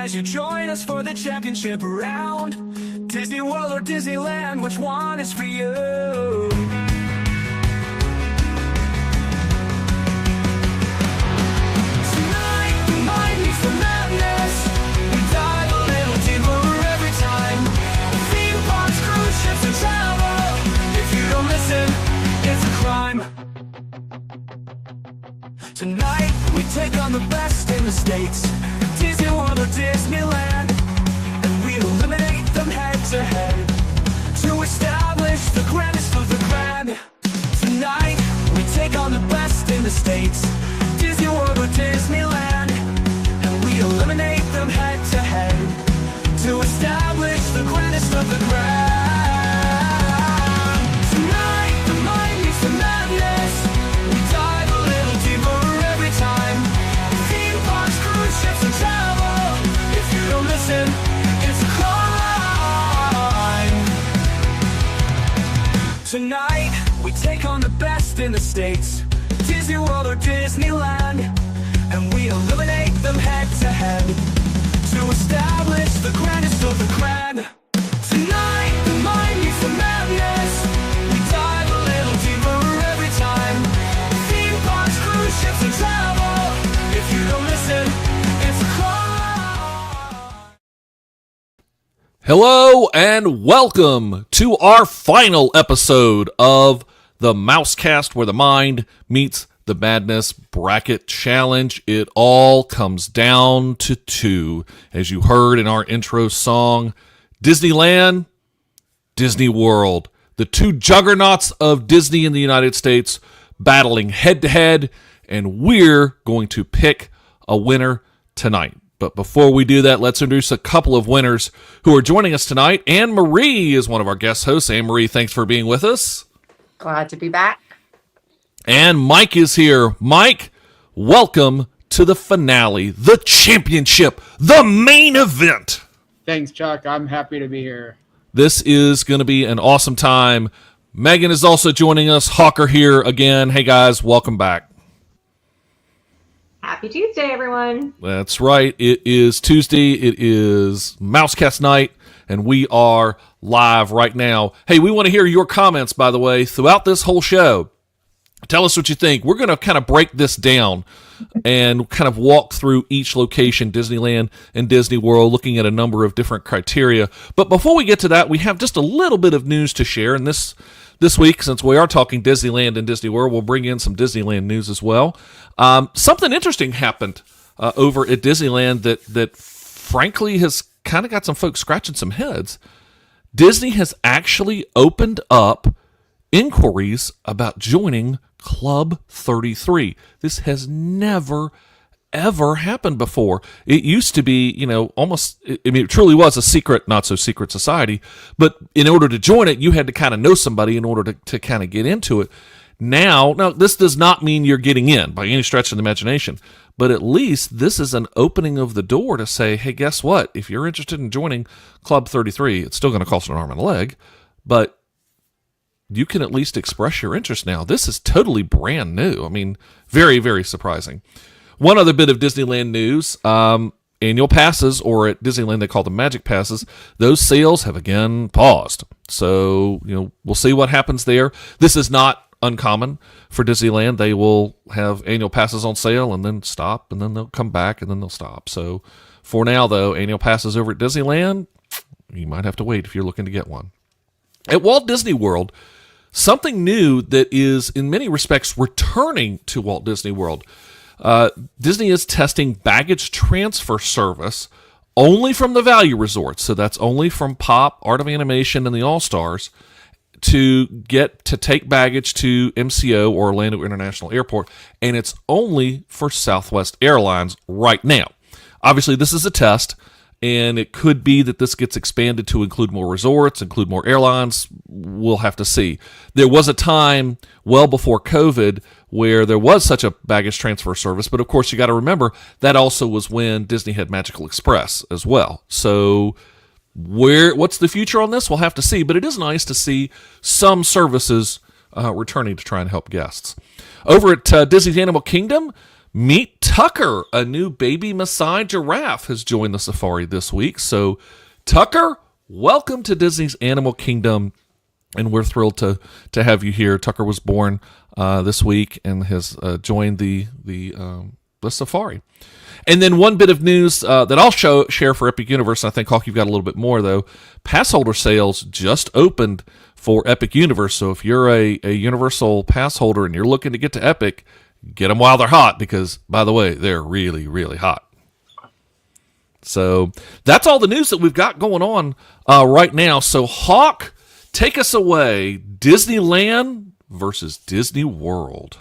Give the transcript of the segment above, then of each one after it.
as you join us for the championship round. Disney World or Disneyland, which one is for you? Tonight, the mind meets the madness. We dive a little deeper every time. Theme parks, cruise ships, and travel. If you don't listen, it's a crime. Tonight, we take on the best in the States, Disney World or Disneyland, and we eliminate them head to head to establish the grandest of the grand. Tonight, we take on the best in the States, Disney World or Disneyland, and we eliminate them head to head to establish the grandest of the grand. Tonight, the mind meets the madness. We dive a little deeper every time. Theme parks, cruise ships, and travel. If you don't listen, it's a crime. Tonight, we take on the best in the States, Disney World or Disneyland, and we eliminate them head to head to establish the grandest of the grand. Tonight, the mind meets the madness. We dive a little deeper every time. Theme parks, cruise ships, and travel. If you don't listen, it's a crime. Hello and welcome to our final episode of the Mousecast, where the mind meets the madness bracket challenge. It all comes down to two, as you heard in our intro song: Disneyland, Disney World, the two juggernauts of Disney in the United States battling head to head, and we're going to pick a winner tonight. But before we do that, let's introduce a couple of winners who are joining us tonight. Anne Marie is one of our guest hosts. Anne Marie, thanks for being with us. Glad to be back. And Mike is here. Mike, welcome to the finale, the championship, the main event. Thanks, Chuck. I'm happy to be here. This is going to be an awesome time. Megan is also joining us. Hawker here again. Hey, guys, welcome back. Happy Tuesday, everyone. That's right. It is Tuesday. It is Mousecast night, and we are live right now. Hey, we want to hear your comments, by the way, throughout this whole show. Tell us what you think. We're going to kind of break this down and kind of walk through each location, Disneyland and Disney World, looking at a number of different criteria. But before we get to that, we have just a little bit of news to share. And this week, since we are talking Disneyland and Disney World, we'll bring in some Disneyland news as well. Something interesting happened over at Disneyland that frankly has kind of got some folks scratching some heads. Disney has actually opened up inquiries about joining Club 33. This has never, ever happened before. It used to be, almost, it truly was a secret, not so secret society, but in order to join it, you had to kind of know somebody in order to kind of get into it. Now, this does not mean you're getting in by any stretch of the imagination, but at least this is an opening of the door to say, hey, guess what? If you're interested in joining Club 33, it's still going to cost an arm and a leg, but you can at least express your interest now. This is totally brand new. I mean, very, very surprising. One other bit of Disneyland news, annual passes, or at Disneyland they call them Magic Passes, those sales have again paused. So, we'll see what happens there. This is not uncommon for Disneyland. They will have annual passes on sale and then stop, and then they'll come back and then they'll stop. So for now, though, annual passes over at Disneyland, you might have to wait if you're looking to get one. At Walt Disney World, something new that is in many respects returning to Walt Disney World. Disney is testing baggage transfer service only from the value resorts. So that's only from Pop, Art of Animation, and the All-Stars to get to take baggage to MCO, or Orlando International Airport. And it's only for Southwest Airlines right now. Obviously, this is a test, and it could be that this gets expanded to include more resorts, include more airlines. We'll have to see. There was a time well before COVID where there was such a baggage transfer service, but of course you got to remember that also was when Disney had Magical Express as well. So what's the future on this? We'll have to see, but it is nice to see some services returning to try and help guests. Over at Disney's Animal Kingdom, Meet Tucker, a new baby Maasai giraffe, has joined the safari this week. So, Tucker, welcome to Disney's Animal Kingdom, and we're thrilled to have you here. Tucker was born this week and has joined the safari. And then one bit of news that I'll share for Epic Universe, and I think, Hawk, you've got a little bit more, though. Pass holder sales just opened for Epic Universe. So if you're a Universal pass holder and you're looking to get to Epic, get them while they're hot because, by the way, they're really, really hot. So that's all the news that we've got going on right now. So, Hawk, take us away. Disneyland versus Disney World.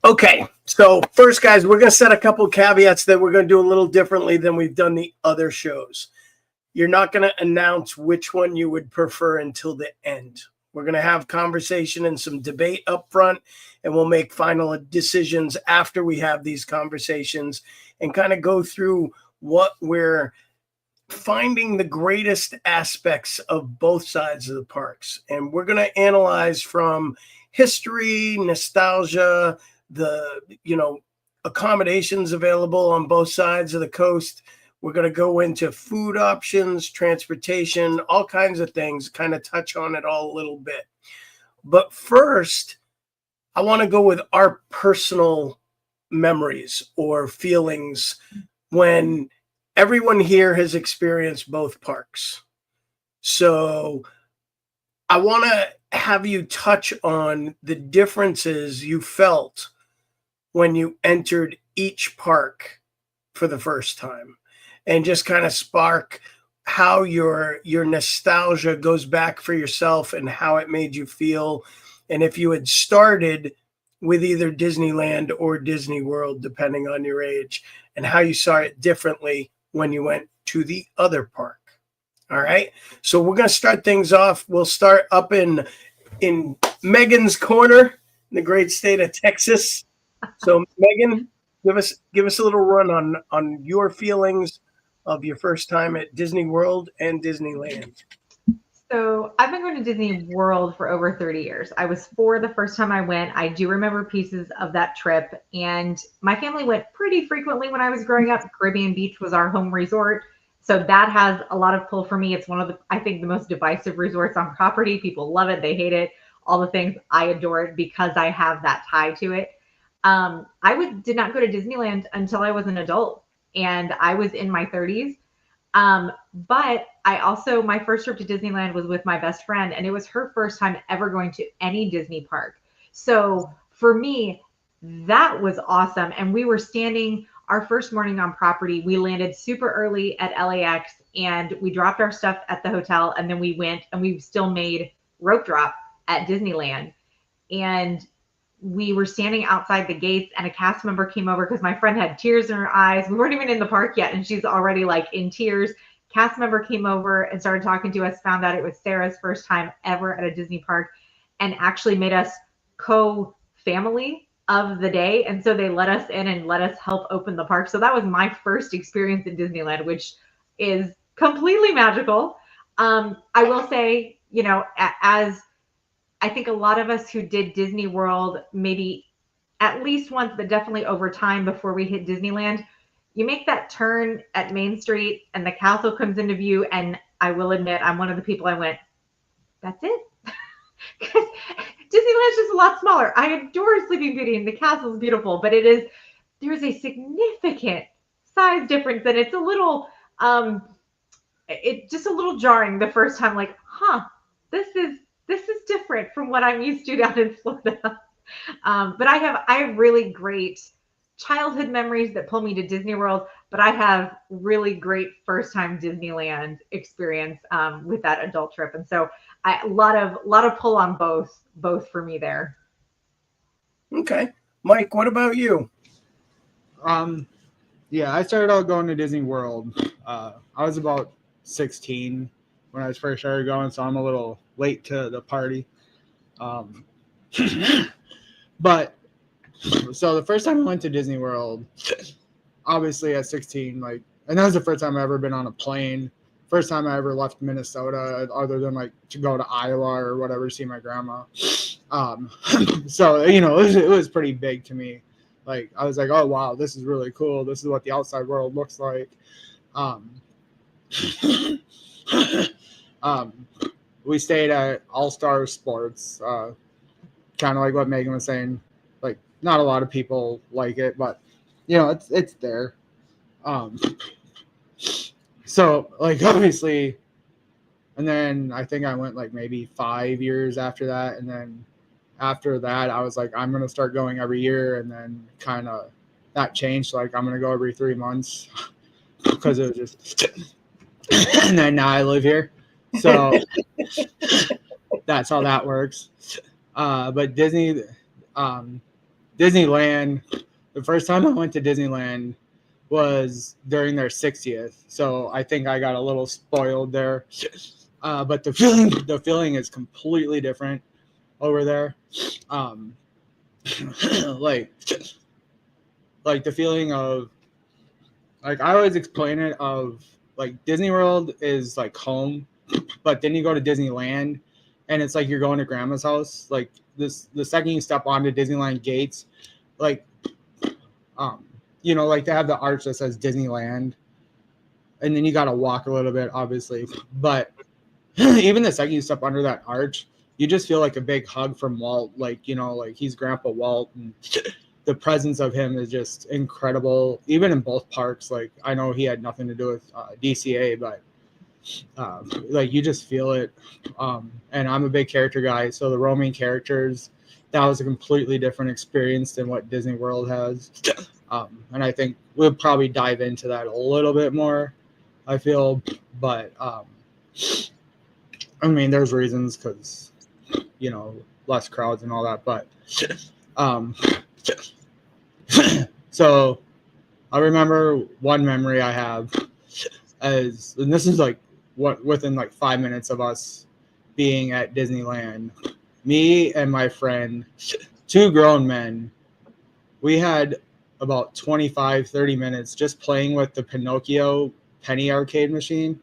Okay, so first, guys, we're going to set a couple caveats that we're going to do a little differently than we've done the other shows. You're not going to announce which one you would prefer until the end. We're going to have conversation and some debate up front, and we'll make final decisions after we have these conversations and kind of go through what we're finding the greatest aspects of both sides of the parks. And we're going to analyze from history, nostalgia, the accommodations available on both sides of the coast. We're going to go into food options, transportation, all kinds of things, kind of touch on it all a little bit. But first, I want to go with our personal memories or feelings when everyone here has experienced both parks. So I want to have you touch on the differences you felt when you entered each park for the first time, and just kind of spark how your nostalgia goes back for yourself and how it made you feel. And if you had started with either Disneyland or Disney World, depending on your age, and how you saw it differently when you went to the other park. All right. So we're going to start things off. We'll start up in Megan's corner in the great state of Texas. So Megan, give us a little run on your feelings of your first time at Disney World and Disneyland. So I've been going to Disney World for over 30 years. I was 4 the first time I went. I do remember pieces of that trip, and my family went pretty frequently when I was growing up. Caribbean Beach was our home resort. So that has a lot of pull for me. It's one of I think the most divisive resorts on property. People love it. They hate it. All the things. I adore it because I have that tie to it. Did not go to Disneyland until I was an adult, and I was in my 30s. But I also, my first trip to Disneyland was with my best friend, and it was her first time ever going to any Disney park. So for me, that was awesome. And we were standing our first morning on property. We landed super early at LAX, and we dropped our stuff at the hotel, and then we went and we still made rope drop at Disneyland. And we were standing outside the gates, and a cast member came over because my friend had tears in her eyes. We weren't even in the park yet, and she's already like in tears. Cast member came over and started talking to us, found out it was Sarah's first time ever at a Disney park, and actually made us co-family of the day. And so they let us in and let us help open the park. So that was my first experience in Disneyland, which is completely magical. I will say, as I think a lot of us who did Disney World, maybe at least once, but definitely over time before we hit Disneyland, you make that turn at Main Street and the castle comes into view. And I will admit, I'm one of the people I went, that's it. Because Disneyland's just a lot smaller. I adore Sleeping Beauty and the castle's beautiful, but there's a significant size difference. And it's a little, just a little jarring the first time, like, this is different from what I'm used to down in Florida. But I have really great childhood memories that pull me to Disney World, but I have really great first time Disneyland experience with that adult trip. And so a lot of pull on both for me there. Okay. Mike, what about you? Yeah, I started out going to Disney World. I was about 16 when I first started going, so I'm a little late to the party. But so the first time I went to Disney World, obviously at 16, and that was the first time I ever been on a plane. First time I ever left Minnesota, other than to go to Iowa or whatever to see my grandma. So it was pretty big to me. Like I was like, oh wow, this is really cool. This is what the outside world looks like. Um, we stayed at All Star Sports, kind of like what Megan was saying. Like not a lot of people like it, but you know it's there. So like obviously, and then I think I went like maybe 5 years after that, and then after that I was like I'm gonna start going every year, and then kind of that changed. Like I'm gonna go every 3 months because it was just, and then now I live here, so that's how that works. But Disneyland, the first time I went to Disneyland was during their 60th, so I think I got a little spoiled there. But the feeling is completely different over there. Like the feeling of, like I always explain it of like Disney World is like home, but then you go to Disneyland and it's like you're going to grandma's house. Like the second you step onto Disneyland gates, like like they have the arch that says Disneyland, and then you got to walk a little bit, obviously. But even the second you step under that arch, you just feel like a big hug from Walt. Like like he's Grandpa Walt, and the presence of him is just incredible. Even in both parks, like I know he had nothing to do with DCA, but like you just feel it. And I'm a big character guy, so the roaming characters, that was a completely different experience than what Disney World has. And I think we'll probably dive into that a little bit more, I feel. But I mean, there's reasons because, less crowds and all that. But so I remember one memory I have is, and this is like within like 5 minutes of us being at Disneyland, me and my friend, 2 grown men, we had about 25-30 minutes just playing with the Pinocchio penny arcade machine,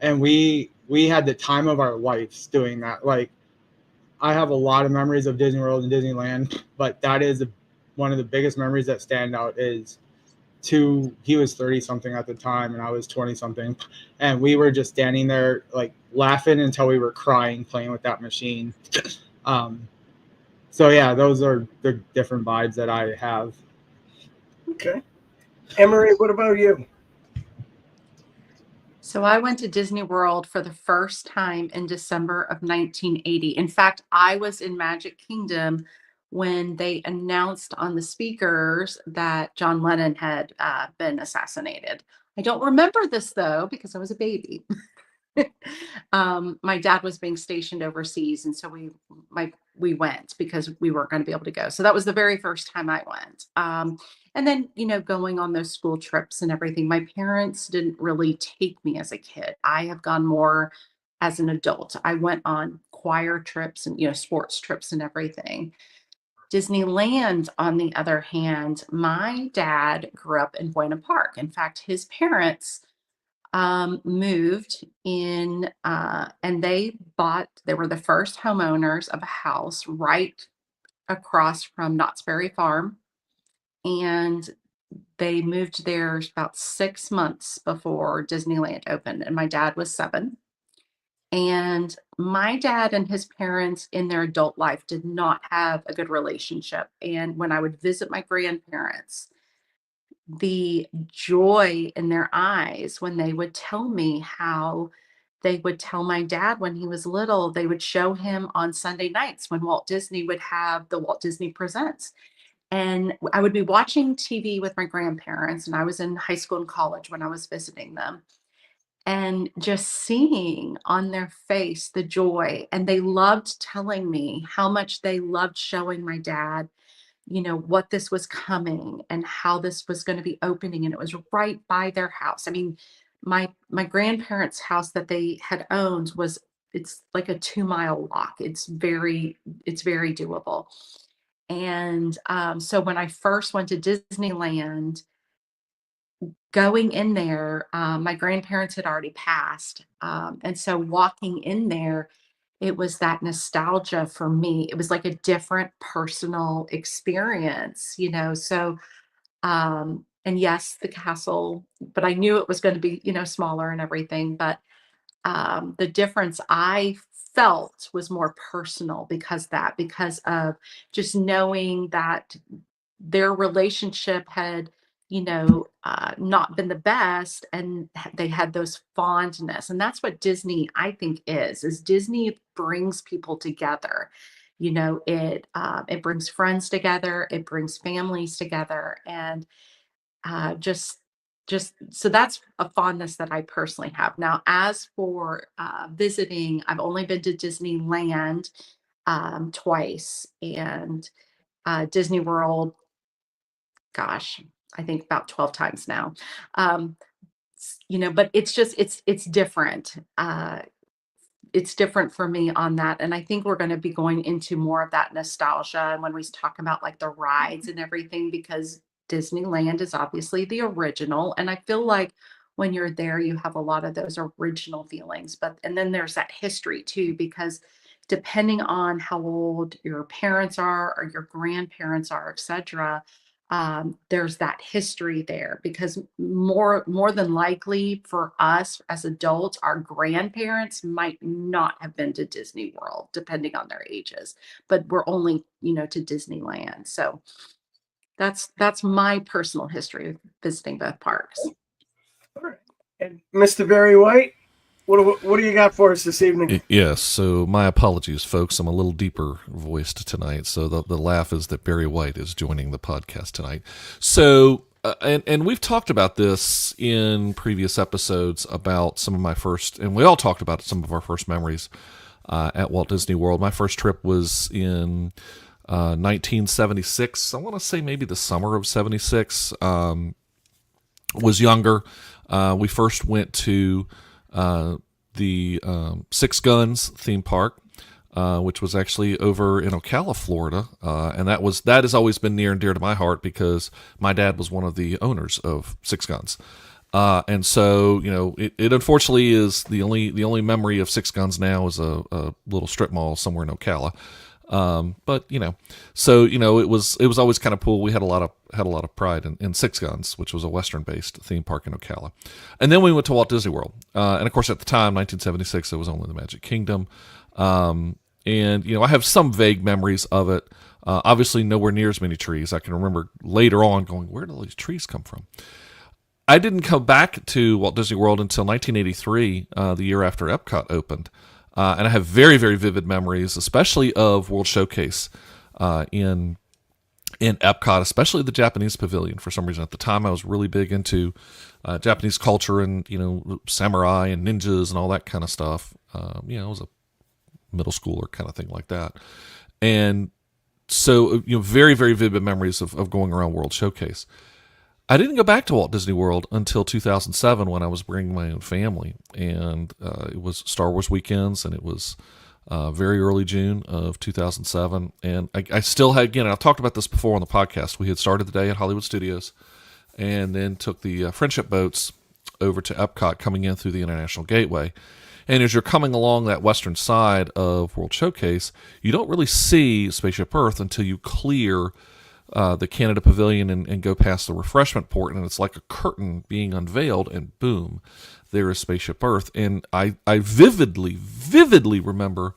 and we had the time of our lives doing that. Like I have a lot of memories of Disney World and Disneyland, but that is one of the biggest memories that stand out. Is he was 30 something at the time and I was 20 something, and we were just standing there like laughing until we were crying playing with that machine. So yeah, those are the different vibes that I have. Okay. Emery, what about you? So I went to Disney World for the first time in December of 1980. In fact, I was in Magic Kingdom when they announced on the speakers that John Lennon had been assassinated. I don't remember this though, because I was a baby. My dad was being stationed overseas, and so we went because we weren't going to be able to go. So that was the very first time I went. And then, going on those school trips and everything, my parents didn't really take me as a kid. I have gone more as an adult. I went on choir trips and, sports trips and everything. Disneyland, on the other hand, my dad grew up in Buena Park. In fact, his parents moved in and they were the first homeowners of a house right across from Knott's Berry Farm. And they moved there about 6 months before Disneyland opened, and my dad was 7. And my dad and his parents in their adult life did not have a good relationship. And when I would visit my grandparents, the joy in their eyes when they would tell me how they would tell my dad when he was little, they would show him on Sunday nights when Walt Disney would have the Walt Disney Presents. And I would be watching TV with my grandparents, and I was in high school and college when I was visiting them. And just seeing on their face the joy, and they loved telling me how much they loved showing my dad, what this was coming and how this was going to be opening. And it was right by their house. I mean, my grandparents' house that they had owned it's like a 2-mile walk. It's very doable. And so when I first went to Disneyland, going in there, my grandparents had already passed. And so walking in there, it was that nostalgia for me. It was like a different personal experience, so and yes, the castle, but I knew it was going to be, smaller and everything. But the difference I felt was more personal because of just knowing that their relationship had, not been the best, and they had those fondness. And that's what Disney, I think, is Disney brings people together. It brings friends together, it brings families together, and just so that's a fondness that I personally have. Now, as for visiting, I've only been to Disneyland twice, and Disney World, gosh, I think about 12 times now. Um, but it's different. It's different for me on that. And I think we're going to be going into more of that nostalgia. And when we talk about like the rides and everything, because Disneyland is obviously the original. And I feel like when you're there, you have a lot of those original feelings. And then there's that history too, because depending on how old your parents are or your grandparents are, etc., there's that history there, because more than likely for us as adults, our grandparents might not have been to Disney World, depending on their ages, but we're only, to Disneyland. So that's my personal history of visiting both parks. All right. And Mr. Barry White, what do you got for us this evening? Yes, so my apologies, folks. I'm a little deeper voiced tonight. So the laugh is that Barry White is joining the podcast tonight. So, and we've talked about this in previous episodes about some of my first, and we all talked about some of our first memories at Walt Disney World. My first trip was in 1976. I want to say maybe the summer of 76. Was younger. We first went to the Six Guns theme park, which was actually over in Ocala, Florida, and that has always been near and dear to my heart because my dad was one of the owners of Six Guns, and so it unfortunately is the only memory of Six Guns now is a little strip mall somewhere in Ocala. But so it was always kind of cool. We had a lot of pride in Six Guns, which was a Western-based theme park in Ocala. And then we went to Walt Disney World. And of course, at the time, 1976, it was only the Magic Kingdom. And I have some vague memories of it. Obviously, nowhere near as many trees. I can remember later on going, where did all these trees come from? I didn't come back to Walt Disney World until 1983, the year after Epcot opened. And I have very, very vivid memories, especially of World Showcase in Epcot, especially the Japanese pavilion. For some reason, at the time, I was really big into Japanese culture and samurai and ninjas and all that kind of stuff. I was a middle schooler kind of thing like that, and so very, very vivid memories of going around World Showcase. I didn't go back to Walt Disney World until 2007 when I was bringing my own family, and it was Star Wars weekends, and it was very early June of 2007. And I still had, again, I've talked about this before on the podcast, we had started the day at Hollywood Studios and then took the friendship boats over to Epcot coming in through the International Gateway. And as you're coming along that western side of World Showcase, you don't really see Spaceship Earth until you clear the Canada Pavilion and go past the refreshment port, and it's like a curtain being unveiled, and boom, there is Spaceship Earth. And I vividly remember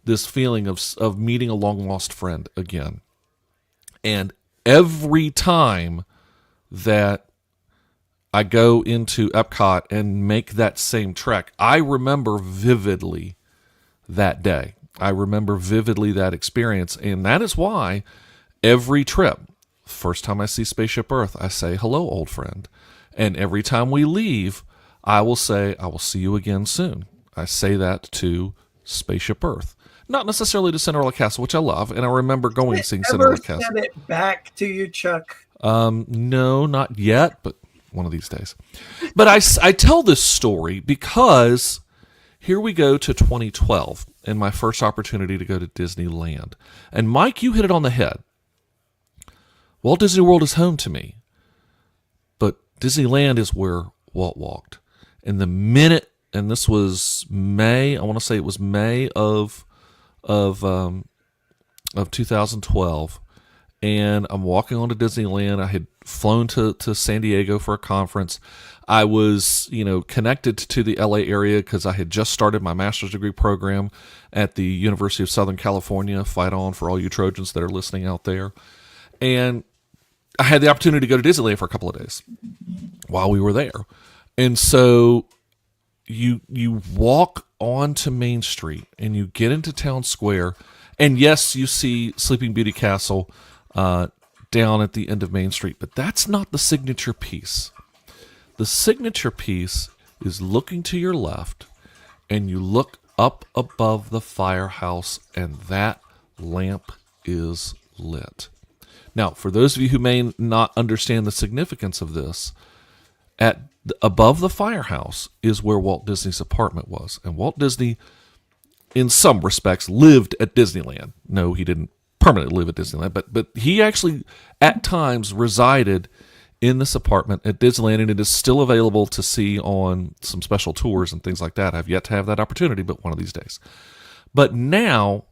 this feeling of meeting a long-lost friend again. And every time that I go into Epcot and make that same trek, I remember vividly that day. I remember vividly that experience, and that is why every trip, first time I see Spaceship Earth, I say, hello, old friend. And every time we leave, I will say, I will see you again soon. I say that to Spaceship Earth. Not necessarily to Cinderella Castle, which I love, and I remember going and seeing Cinderella Castle. Ever said it back to you, Chuck? No, not yet, but one of these days. But I tell this story because here we go to 2012 and my first opportunity to go to Disneyland. And Mike, you hit it on the head. Walt Disney World is home to me, but Disneyland is where Walt walked. And the minute and this was May. I want to say it was May of 2012, and I'm walking on to Disneyland. I had flown to San Diego for a conference. I was, connected to the LA area because I had just started my master's degree program at the University of Southern California. Fight on for all you Trojans that are listening out there. And I had the opportunity to go to Disneyland for a couple of days while we were there. And so you walk onto Main Street and you get into Town Square. And yes, you see Sleeping Beauty Castle down at the end of Main Street, but that's not the signature piece. The signature piece is looking to your left, and you look up above the firehouse, and that lamp is lit. Now, for those of you who may not understand the significance of this, above the firehouse is where Walt Disney's apartment was. And Walt Disney, in some respects, lived at Disneyland. No, he didn't permanently live at Disneyland, but he actually, at times, resided in this apartment at Disneyland, and it is still available to see on some special tours and things like that. I've yet to have that opportunity, but one of these days. But now,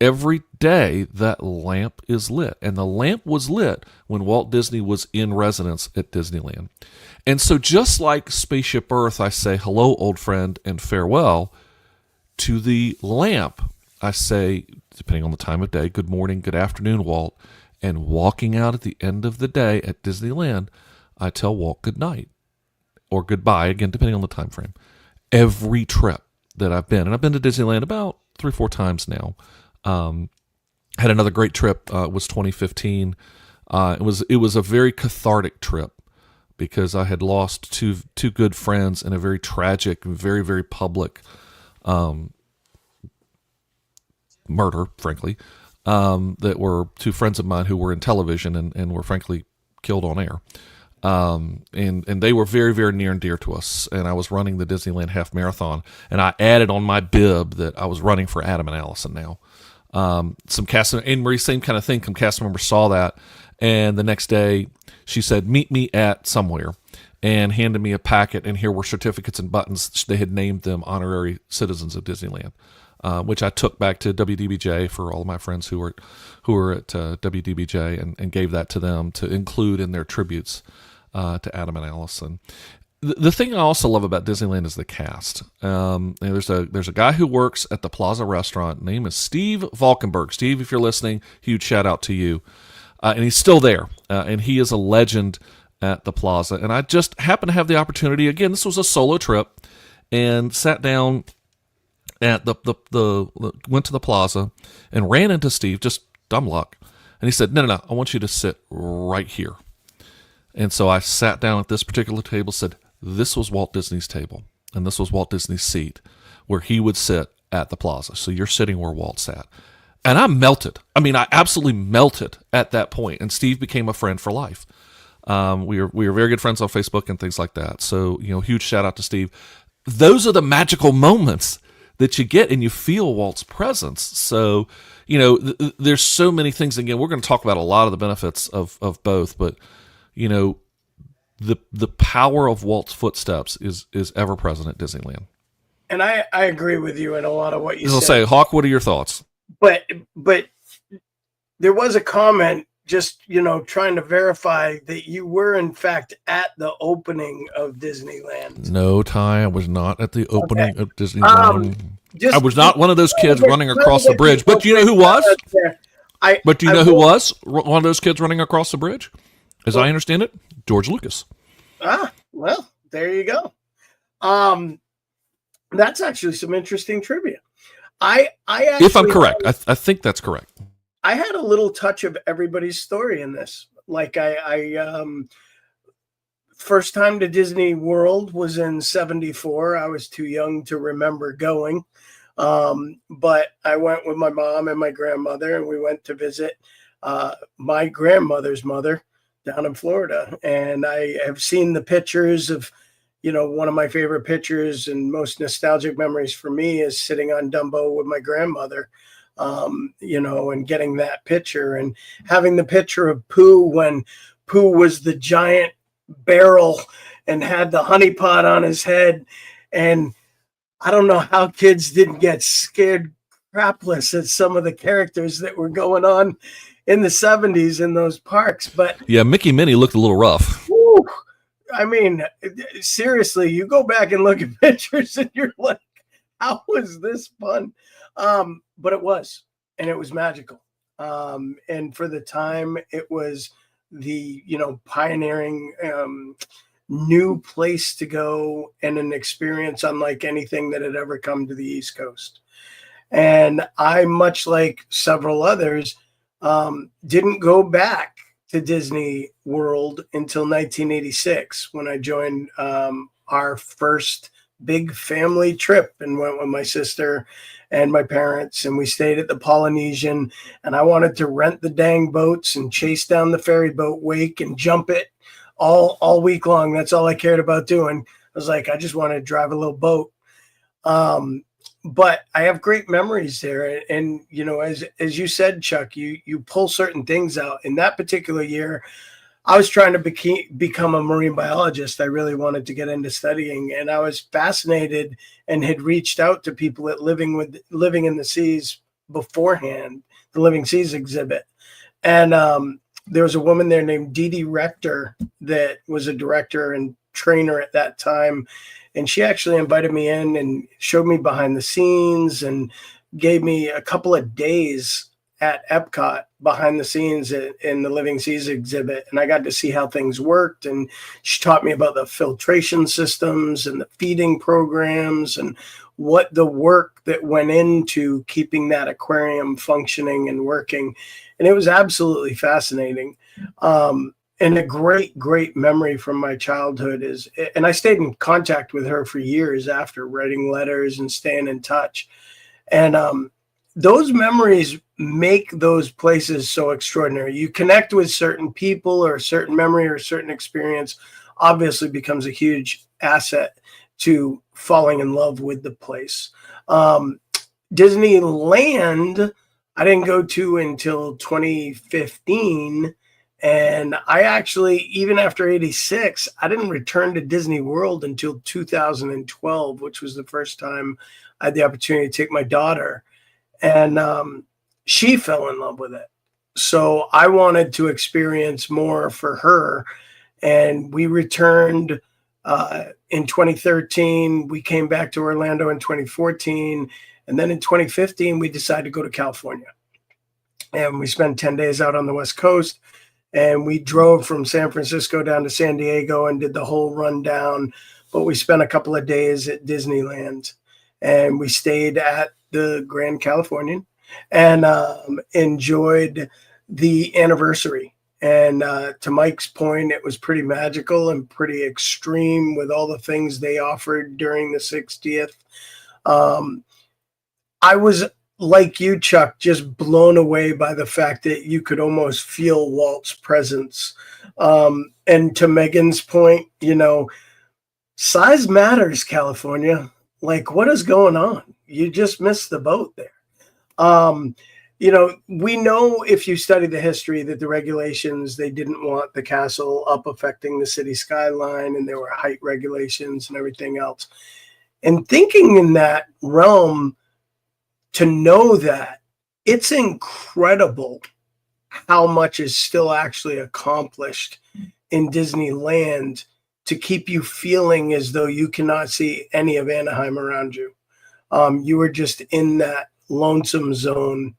every day, that lamp is lit. And the lamp was lit when Walt Disney was in residence at Disneyland. And so just like Spaceship Earth, I say, hello, old friend, and farewell. To the lamp, I say, depending on the time of day, good morning, good afternoon, Walt. And walking out at the end of the day at Disneyland, I tell Walt good night or goodbye, again, depending on the time frame. Every trip that I've been, and I've been to Disneyland about 3-4 times now. Had another great trip, was 2015. It was a very cathartic trip because I had lost two good friends in a very tragic, very, very public murder, frankly. That were two friends of mine who were in television and were frankly killed on air. And they were very, very near and dear to us. And I was running the Disneyland Half Marathon, and I added on my bib that I was running for Adam and Allison now. Some cast, Anne Marie, same kind of thing. Some cast members saw that, and the next day she said, "Meet me at somewhere," and handed me a packet. And here were certificates and buttons. They had named them honorary citizens of Disneyland. Which I took back to WDBJ for all of my friends who were at WDBJ and gave that to them to include in their tributes to Adam and Allison. The thing I also love about Disneyland is the cast. There's a guy who works at the Plaza Restaurant. Name is Steve Valkenburg. Steve, if you're listening, huge shout out to you. And he's still there, and he is a legend at the Plaza. And I just happened to have the opportunity. Again, this was a solo trip, and sat down at went to the Plaza and ran into Steve, just dumb luck. And he said, no, I want you to sit right here. And so I sat down at this particular table, said, this was Walt Disney's table, and this was Walt Disney's seat where he would sit at the Plaza. So you're sitting where Walt sat. And I melted. I mean, I absolutely melted at that point. And Steve became a friend for life. We were very good friends on Facebook and things like that. So, huge shout out to Steve. Those are the magical moments that you get, and you feel Walt's presence. So, there's so many things. Again, we're going to talk about a lot of the benefits of both, but, the power of Walt's footsteps is ever present at Disneyland. And I agree with you in a lot of what you said. I'll say, Hawk, what are your thoughts? But there was a comment just, trying to verify that you were in fact at the opening of Disneyland. No, Ty, I was not at the opening of Disneyland. I was not one of those kids running across the bridge. But do you know who was? But do you know who was one of those kids running across the bridge? As I understand it, George Lucas. Well, there you go. That's actually some interesting trivia. I actually, if I'm correct, I think that's correct. I had a little touch of everybody's story in this. Like I first time to Disney World was in 1974. I was too young to remember going. But I went with my mom and my grandmother, and we went to visit my grandmother's mother down in Florida. And I have seen the pictures of, one of my favorite pictures and most nostalgic memories for me is sitting on Dumbo with my grandmother, and getting that picture and having the picture of Pooh when Pooh was the giant barrel and had the honey pot on his head. And I don't know how kids didn't get scared crapless at some of the characters that were going on in the 70s in those parks. But Yeah, Mickey Minnie looked a little rough. whew, I mean, seriously, you go back and look at pictures and you're like, how was this fun? But it was, and it was magical. And for the time, it was the, pioneering new place to go and an experience unlike anything that had ever come to the East Coast. And I, much like several others, didn't go back to Disney World until 1986 when I joined our first big family trip and went with my sister and my parents, and we stayed at the Polynesian, and I wanted to rent the dang boats and chase down the ferry boat wake and jump it all week long. That's all I cared about doing. I was like, I just want to drive a little boat. But I have great memories there. And as you said, Chuck, you pull certain things out. In that particular year, I was trying to become a marine biologist. I really wanted to get into studying, and I was fascinated and had reached out to people at Living in the Seas beforehand, the Living Seas exhibit. And there was a woman there named Dee Dee Rector that was a director and trainer at that time. And she actually invited me in and showed me behind the scenes and gave me a couple of days at Epcot behind the scenes in the Living Seas exhibit. And I got to see how things worked. And she taught me about the filtration systems and the feeding programs and what the work that went into keeping that aquarium functioning and working. And it was absolutely fascinating. And a great, great memory from my childhood is, and I stayed in contact with her for years after, writing letters and staying in touch. And those memories make those places so extraordinary. You connect with certain people, or a certain memory or a certain experience obviously becomes a huge asset to falling in love with the place. Disneyland, I didn't go to until 2015. And I actually, even after 86, I didn't return to Disney World until 2012, which was the first time I had the opportunity to take my daughter. And she fell in love with it. So I wanted to experience more for her. And we returned in 2013. We came back to Orlando in 2014. And then in 2015, we decided to go to California. And we spent 10 days out on the West Coast. And we drove from San Francisco down to San Diego and did the whole rundown. But we spent a couple of days at Disneyland. And we stayed at the Grand Californian and enjoyed the anniversary. And to Mike's point, it was pretty magical and pretty extreme with all the things they offered during the 60th. I was, like you, Chuck, just blown away by the fact that you could almost feel Walt's presence. And to Megan's point, size matters, California. Like, what is going on? You just missed the boat there. We know, if you study the history, that the regulations, they didn't want the castle up affecting the city skyline, and there were height regulations and everything else. And thinking in that realm, to know that, it's incredible how much is still actually accomplished in Disneyland to keep you feeling as though you cannot see any of Anaheim around you. You were just in that lonesome zone.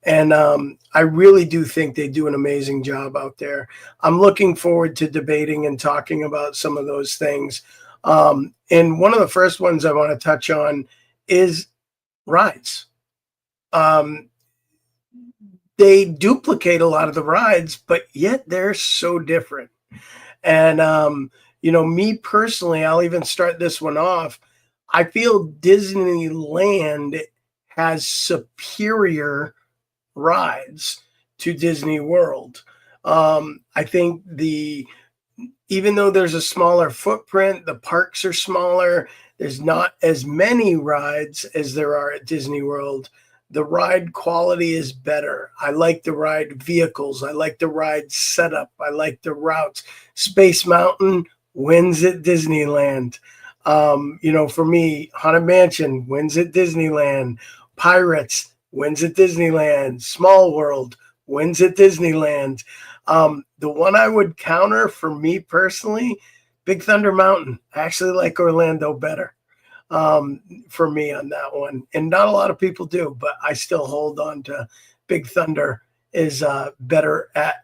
And I really do think they do an amazing job out there. I'm looking forward to debating and talking about some of those things. And one of the first ones I want to touch on is rides. They duplicate a lot of the rides, but yet they're so different. And, me personally, I'll even start this one off. I feel Disneyland has superior rides to Disney World. I think even though there's a smaller footprint, the parks are smaller, there's not as many rides as there are at Disney World. The ride quality is better. I like the ride vehicles. I like the ride setup. I like the routes. Space Mountain, wins at Disneyland. For me, Haunted Mansion wins at Disneyland. Pirates wins at Disneyland. Small World wins at Disneyland. The one I would counter for me personally, Big Thunder Mountain. I actually like Orlando better for me on that one. And not a lot of people do, but I still hold on to Big Thunder is better at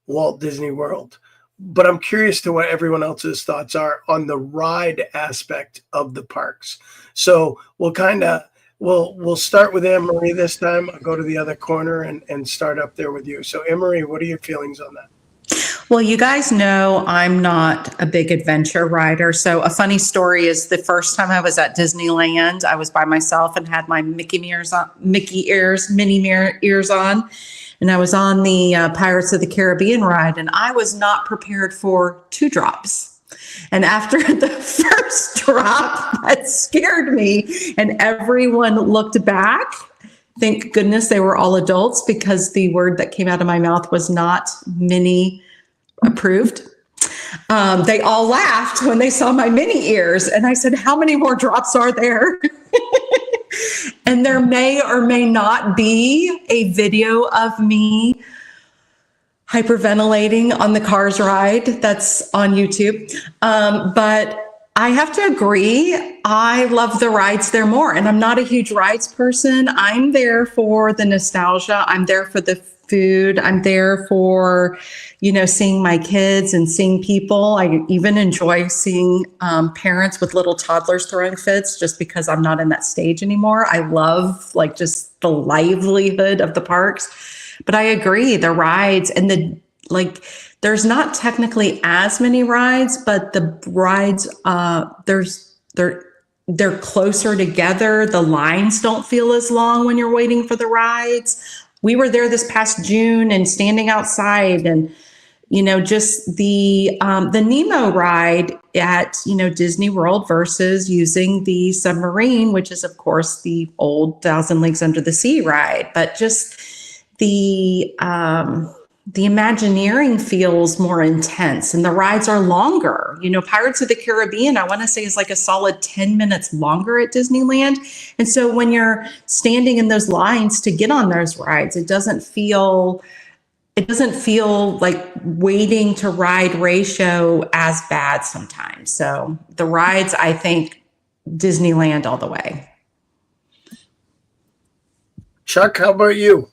Walt Disney World. But I'm curious to what everyone else's thoughts are on the ride aspect of the parks. So we'll start with Anne-Marie this time. I'll go to the other corner and start up there with you. So Anne-Marie, what are your feelings on that? Well, you guys know I'm not a big adventure rider. So a funny story is the first time I was at Disneyland, I was by myself and had my Minnie ears, on. And I was on the Pirates of the Caribbean ride, and I was not prepared for 2 drops. And after the first drop, that scared me. And everyone looked back. Thank goodness they were all adults, because the word that came out of my mouth was not Minnie approved. They all laughed when they saw my Minnie ears. And I said, how many more drops are there? And there may or may not be a video of me hyperventilating on the Cars ride that's on YouTube. But I have to agree, I love the rides there more. And I'm not a huge rides person. I'm there for the nostalgia. I'm there for the food. I'm there for, seeing my kids and seeing people. I even enjoy seeing parents with little toddlers throwing fits, just because I'm not in that stage anymore. I love just the livelihood of the parks. But I agree, the rides and there's not technically as many rides, but the rides, they're closer together. The lines don't feel as long when you're waiting for the rides. We were there this past June and standing outside, and just the Nemo ride at Disney World versus using the submarine, which is of course the old Thousand Leagues Under the Sea ride, but just the Imagineering feels more intense, and the rides are longer. Pirates of the Caribbean, I want to say, is like a solid 10 minutes longer at Disneyland. And so when you're standing in those lines to get on those rides, it doesn't feel like waiting to ride ratio as bad sometimes. So the rides, I think Disneyland all the way. Chuck, how about you?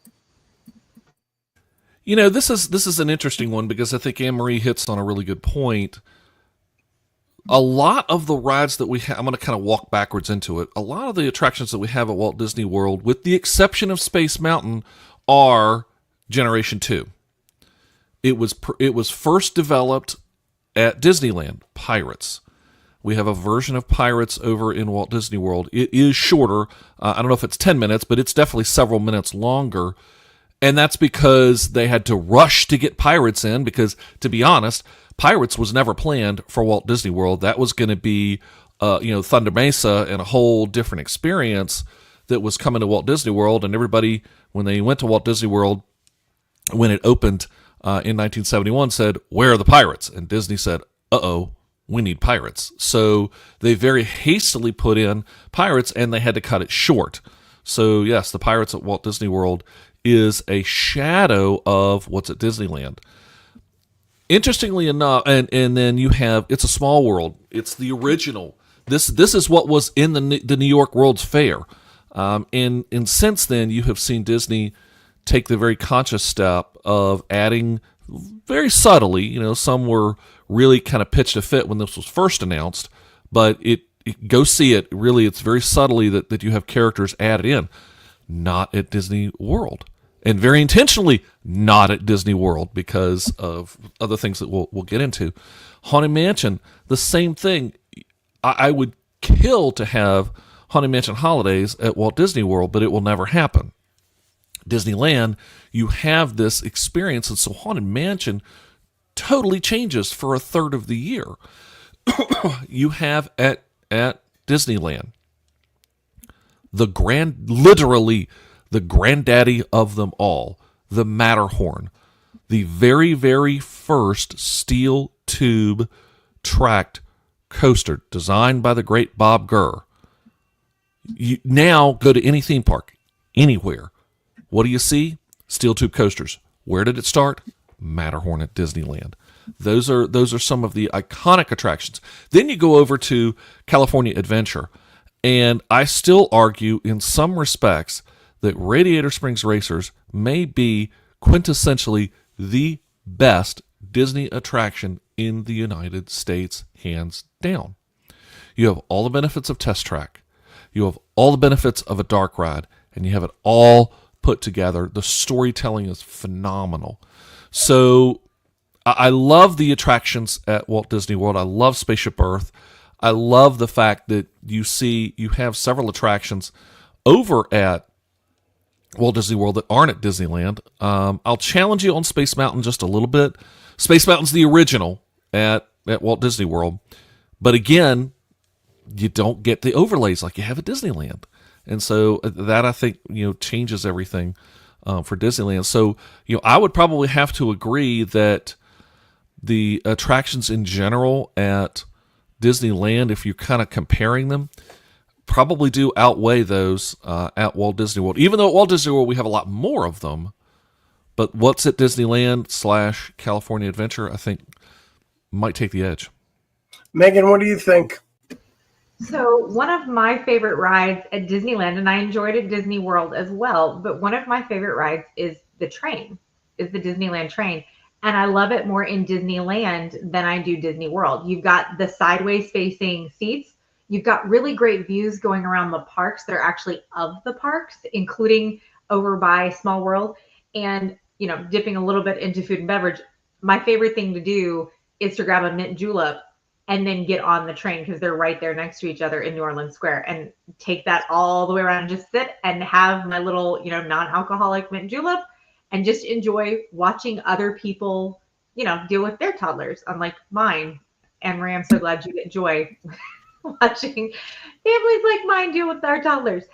This is an interesting one, because I think Anne-Marie hits on a really good point. A lot of the rides that we have, I'm going to kind of walk backwards into it. A lot of the attractions that we have at Walt Disney World, with the exception of Space Mountain, are Generation 2. It was first developed at Disneyland, Pirates. We have a version of Pirates over in Walt Disney World. It is shorter. I don't know if it's 10 minutes, but it's definitely several minutes longer. And that's because they had to rush to get Pirates in, because, to be honest, Pirates was never planned for Walt Disney World. That was going to be, Thunder Mesa and a whole different experience that was coming to Walt Disney World. And everybody, when they went to Walt Disney World, when it opened in 1971, said, "Where are the Pirates?" And Disney said, "Uh-oh, we need Pirates." So they very hastily put in Pirates, and they had to cut it short. So yes, the Pirates at Walt Disney World is a shadow of what's at Disneyland. Interestingly enough, and then you have It's a Small World. It's the original. This is what was in the New York World's Fair. And since then, you have seen Disney take the very conscious step of adding, very subtly, some were really kind of pitched a fit when this was first announced, but go see it. Really, it's very subtly that you have characters added in. Not at Disney World, and very intentionally not at Disney World, because of other things that we'll get into. Haunted Mansion, the same thing. I would kill to have Haunted Mansion holidays at Walt Disney World, but it will never happen. Disneyland, you have this experience, and so Haunted Mansion totally changes for a third of the year. You have at Disneyland literally the granddaddy of them all, the Matterhorn, the very, very first steel tube tracked coaster designed by the great Bob Gurr. You now go to any theme park, anywhere. What do you see? Steel tube coasters. Where did it start? Matterhorn at Disneyland. Those are some of the iconic attractions. Then you go over to California Adventure, and I still argue in some respects that Radiator Springs Racers may be quintessentially the best Disney attraction in the United States, hands down. You have all the benefits of Test Track. You have all the benefits of a dark ride, and you have it all put together. The storytelling is phenomenal. So I love the attractions at Walt Disney World. I love Spaceship Earth. I love the fact that you have several attractions over at Walt Disney World that aren't at Disneyland. I'll challenge you on Space Mountain just a little bit. Space Mountain's the original at Walt Disney World. But again, you don't get the overlays like you have at Disneyland. And so that, I think, changes everything for Disneyland. So, I would probably have to agree that the attractions in general at Disneyland, if you're kind of comparing them, probably do outweigh those at Walt Disney World. Even though at Walt Disney World we have a lot more of them, but what's at Disneyland / California Adventure, I think, might take the edge. Megan, what do you think? So one of my favorite rides at Disneyland, and I enjoyed at Disney World as well, but one of my favorite rides is the Disneyland train. And I love it more in Disneyland than I do Disney World. You've got the sideways facing seats. You've got really great views going around the parks that are actually of the parks, including over by Small World. And, dipping a little bit into food and beverage, my favorite thing to do is to grab a mint julep and then get on the train, because they're right there next to each other in New Orleans Square, and take that all the way around and just sit and have my little, non-alcoholic mint julep and just enjoy watching other people, deal with their toddlers, unlike mine. Anne Marie, I'm so glad you get joy watching families like mine deal with our toddlers.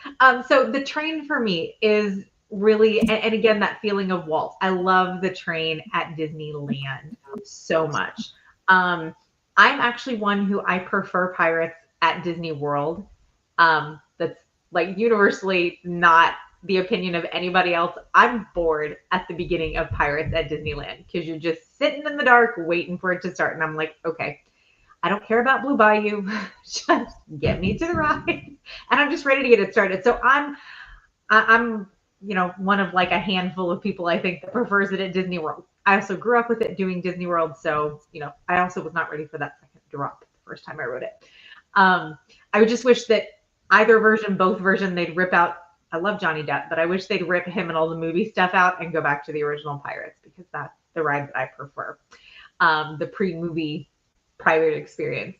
So the train for me is really, and again, that feeling of Walt. I love the train at Disneyland so much. I'm actually one who I prefer Pirates at Disney World. That's like universally not the opinion of anybody else. I'm bored at the beginning of Pirates at Disneyland because you're just sitting in the dark waiting for it to start. And I'm like, okay, I don't care about Blue Bayou. Just get me to the ride. And I'm just ready to get it started. So I'm one of like a handful of people, I think, that prefers it at Disney World. I also grew up with it doing Disney World. So, I also was not ready for that second drop the first time I wrote it. I would just wish that either version, both version, they'd rip out. I love Johnny Depp, but I wish they'd rip him and all the movie stuff out and go back to the original Pirates, because that's the ride that I prefer. The pre-movie pirate experience.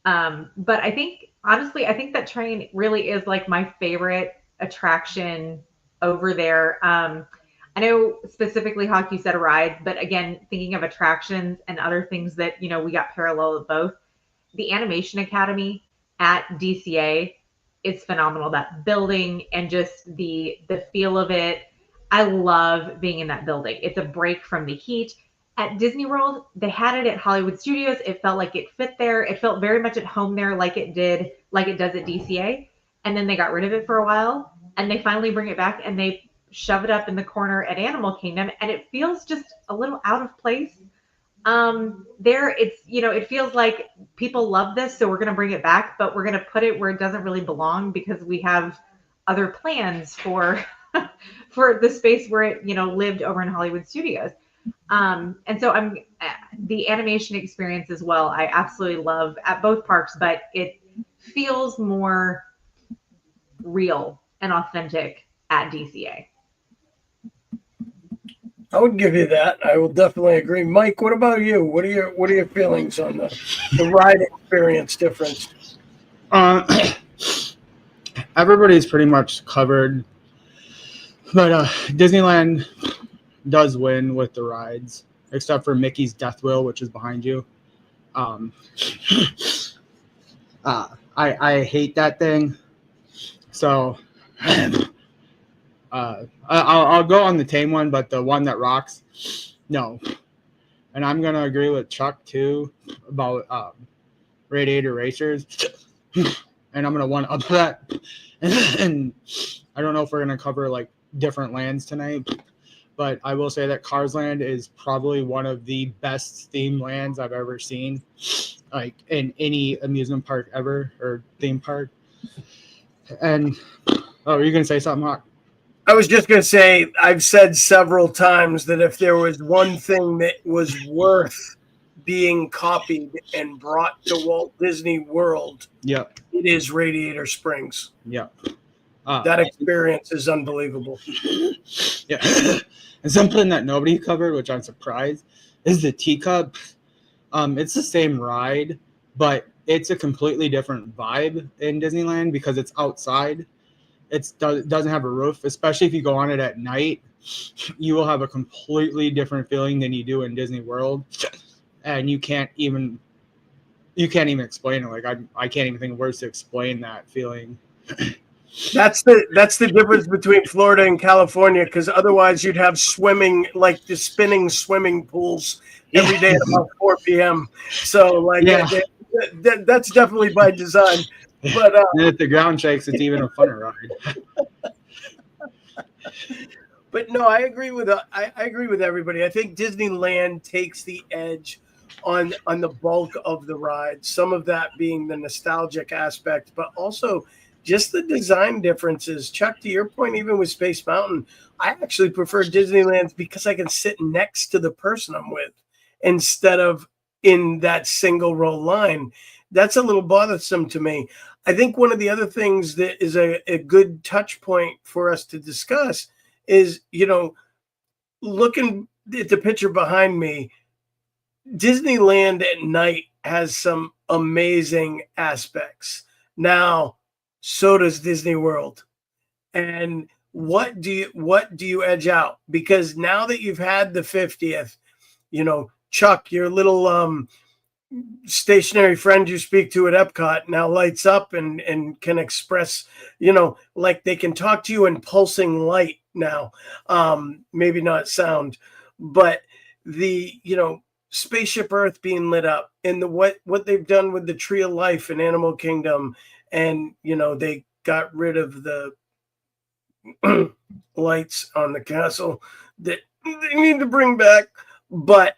But I think, honestly, that train really is like my favorite attraction over there. I know specifically, Hawk, you said rides, but again, thinking of attractions and other things that, we got parallel of both. The Animation Academy at DCA is phenomenal. That building and just the feel of it. I love being in that building. It's a break from the heat. At Disney World, they had it at Hollywood Studios. It felt like it fit there. It felt very much at home there, like it does at DCA. And then they got rid of it for a while, and they finally bring it back and they shove it up in the corner at Animal Kingdom, and it feels just a little out of place. It feels like people love this, so we're going to bring it back, but we're going to put it where it doesn't really belong, because we have other plans for the space where it lived over in Hollywood Studios. And so the animation experience as well, I absolutely love at both parks, but it feels more real and authentic at DCA. I would give you that. I will definitely agree. Mike, what about you? What are your feelings on the ride experience difference? Everybody's pretty much covered, but Disneyland does win with the rides, except for Mickey's Death Wheel, which is behind you. I hate that thing. So I'll go on the tame one, but the one that rocks, no. And I'm gonna agree with Chuck too about Radiator Racers, and I'm gonna one up that. And I don't know if we're gonna cover like different lands tonight, but I will say that Cars Land is probably one of the best themed lands I've ever seen, like in any amusement park ever or theme park. And are you gonna say something, Hawk? I was just going to say, I've said several times that if there was one thing that was worth being copied and brought to Walt Disney World, Yep. it is Radiator Springs. Yep. That experience is unbelievable. Yeah. And something that nobody covered, which I'm surprised, is the teacup. It's the same ride, but it's a completely different vibe in Disneyland because it's outside. It doesn't have a roof, especially if you go on it at night. You will have a completely different feeling than you do in Disney World, and you can't even explain it. Like I can't even think of words to explain that feeling. That's the difference between Florida and California, because otherwise you'd have swimming, like the spinning swimming pools every day at about 4 p.m. So like that's definitely by design. But and if the ground shakes, it's even a funner ride. But no, I agree with everybody. I think Disneyland takes the edge on the bulk of the ride. Some of that being the nostalgic aspect, but also just the design differences. Chuck, to your point, even with Space Mountain, I actually prefer Disneyland because I can sit next to the person I'm with instead of in that single row line. That's a little bothersome to me. I think one of the other things that is a good touch point for us to discuss is, looking at the picture behind me, Disneyland at night has some amazing aspects. Now, so does Disney World. And what do you edge out? Because now that you've had the 50th, Chuck, your little stationary friend you speak to at Epcot now lights up and can express, like they can talk to you in pulsing light now. Maybe not sound, but the, Spaceship Earth being lit up and what they've done with the Tree of Life in Animal Kingdom. And, they got rid of the lights on the castle that they need to bring back. But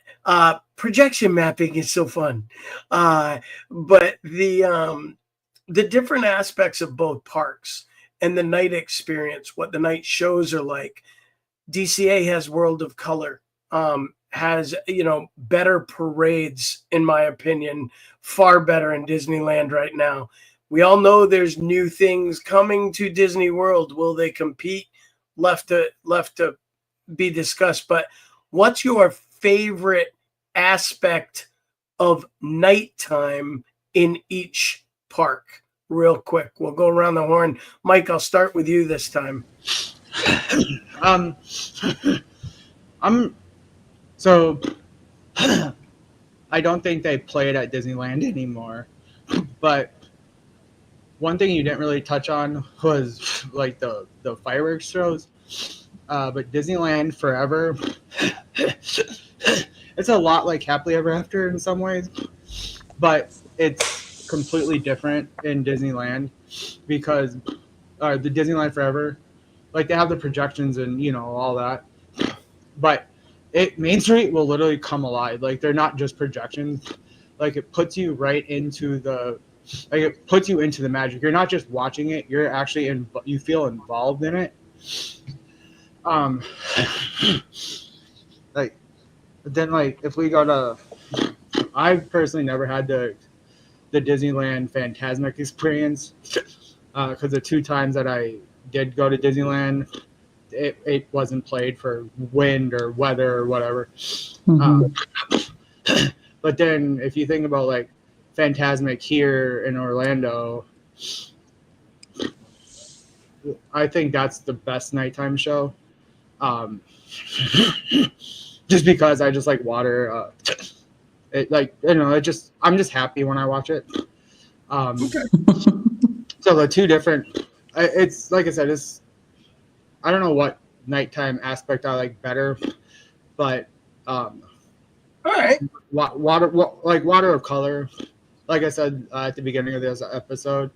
projection mapping is so fun. But the different aspects of both parks and the night experience, what the night shows are like. DCA has World of Color, has, better parades, in my opinion, far better in Disneyland right now. We all know there's new things coming to Disney World. Will they compete? Left to be discussed. But what's your favorite aspect of nighttime in each park? Real quick, we'll go around the horn. Mike, I'll start with you this time. So I don't think they play it at Disneyland anymore, but one thing you didn't really touch on was like the fireworks shows. But Disneyland Forever, it's a lot like Happily Ever After in some ways, but it's completely different in Disneyland because the Disneyland Forever, like they have the projections and all that, but Main Street will literally come alive. Like they're not just projections. Like it puts you right into the magic. You're not just watching it. You're actually you feel involved in it. If we go to, I've personally never had the Disneyland Fantasmic experience because the 2 times that I did go to Disneyland, it wasn't played for wind or weather or whatever. Mm-hmm. But then if you think about like Fantasmic here in Orlando, I think that's the best nighttime show. Just because I just like water. I'm just happy when I watch it. So the 2 different, it's like I said, I don't know what nighttime aspect I like better, but all right, water of color. like I said at the beginning of this episode,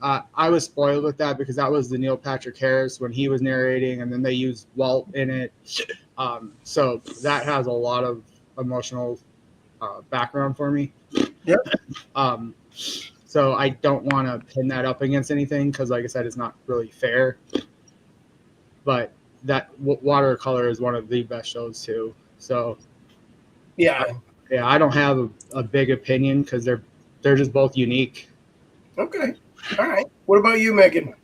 I was spoiled with that because that was the Neil Patrick Harris when he was narrating, and then they used Walt in it. So that has a lot of emotional background for me. Yep. So I don't want to pin that up against anything because, like I said, it's not really fair. But that Watercolor is one of the best shows too. So Yeah. yeah, I don't have a big opinion because they're just both unique. Okay. All right. What about you, Megan?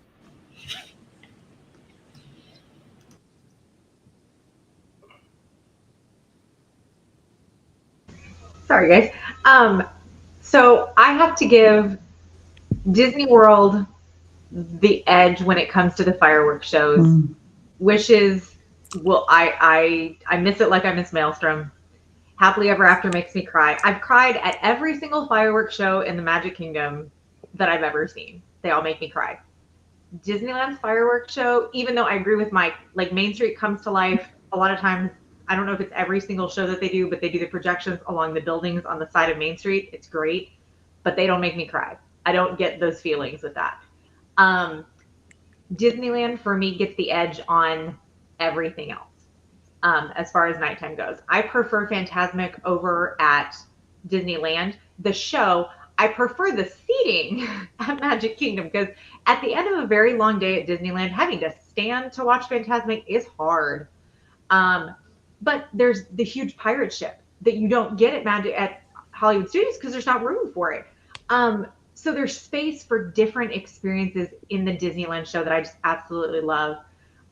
Sorry, guys. So I have to give Disney World the edge when it comes to the fireworks shows. Wishes, well, I miss it like I miss Maelstrom. Happily Ever After makes me cry. I've cried at every single fireworks show in the Magic Kingdom that I've ever seen. They all make me cry. Disneyland's fireworks show, even though I agree with Mike, like Main Street comes to life a lot of times. I don't know if it's every single show that they do, but they do the projections along the buildings on the side of Main Street. It's great, but they don't make me cry. I don't get those feelings with that. Disneyland for me gets the edge on everything else. As far as nighttime goes, I prefer Fantasmic over at Disneyland. The show, I prefer the seating at Magic Kingdom because at the end of a very long day at Disneyland, having to stand to watch Fantasmic is hard. But there's the huge pirate ship that you don't get at Hollywood Studios because there's not room for it. So there's space for different experiences in the Disneyland show that I just absolutely love.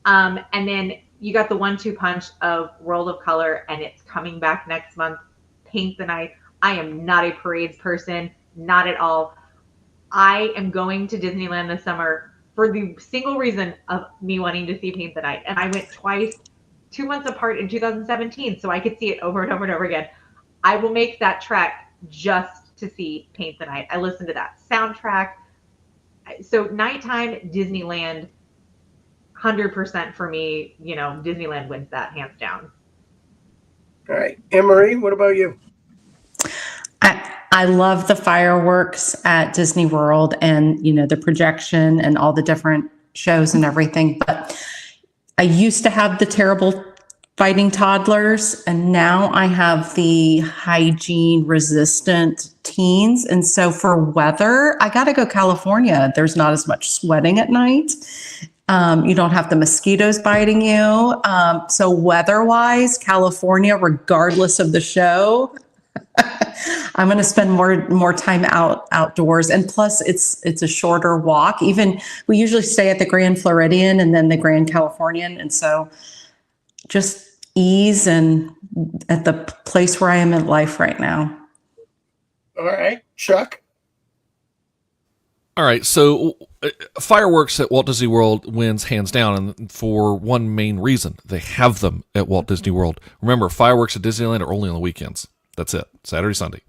And then you got the 1-2 punch of World of Color, and it's coming back next month. Paint the Night. I am not a parades person, not at all. I am going to Disneyland this summer for the single reason of me wanting to see Paint the Night. And I went twice, 2 months apart in 2017, so I could see it over and over and over again. I will make that trek just to see Paint the Night. I listened to that soundtrack. So nighttime Disneyland, 100% for me. Disneyland wins that hands down. All right. Anne-Marie, what about you? I love the fireworks at Disney World and, the projection and all the different shows and everything. But I used to have the terrible fighting toddlers, and now I have the hygiene resistant teens. And so for weather, I got to go California. There's not as much sweating at night. You don't have the mosquitoes biting you. So weather-wise, California, regardless of the show, I'm going to spend more time outdoors. And plus, it's a shorter walk. Even we usually stay at the Grand Floridian and then the Grand Californian, and so just ease and at the place where I am in life right now. All right, Chuck. All right, so fireworks at Walt Disney World wins hands down, and for one main reason. They have them at Walt Disney World. Remember, fireworks at Disneyland are only on the weekends. That's it, Saturday, Sunday.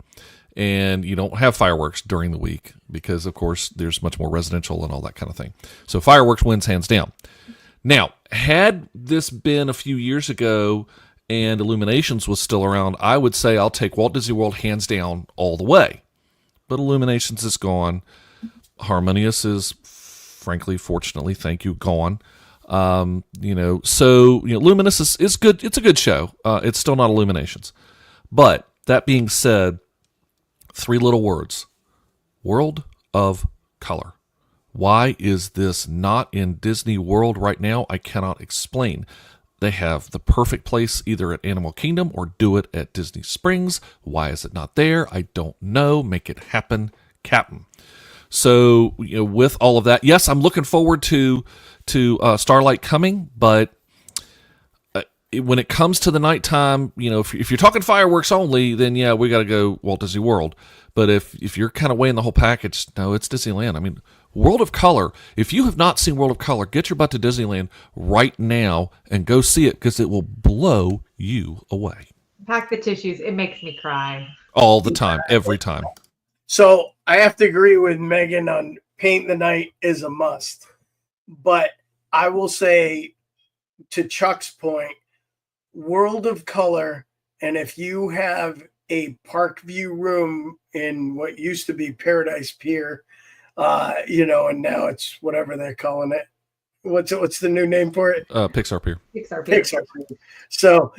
And you don't have fireworks during the week because, of course, there's much more residential and all that kind of thing. So fireworks wins hands down. Now, had this been a few years ago and Illuminations was still around, I would say I'll take Walt Disney World hands down all the way. But Illuminations is gone. Harmonious is, frankly, fortunately, thank you, gone. Luminous is good. It's a good show. It's still not Illuminations. But that being said, 3 little words: World of Color. Why is this not in Disney World right now? I cannot explain. They have the perfect place either at Animal Kingdom or do it at Disney Springs. Why is it not there? I don't know. Make it happen, Captain. So, with all of that, yes, I'm looking forward to Starlight coming, but when it comes to the nighttime, if you're talking fireworks only, then yeah, we got to go Walt Disney World. But if you're kind of weighing the whole package, no, it's Disneyland. I mean, World of Color. If you have not seen World of Color, get your butt to Disneyland right now and go see it because it will blow you away. Pack the tissues. It makes me cry. All the time, every time. So I have to agree with Megan on Paint the Night is a must. But I will say, to Chuck's point, World of Color, and if you have a park view room in what used to be Paradise Pier, and now it's whatever they're calling it. What's the new name for it? Pixar Pier. Pixar Pier. Pixar Pier. So,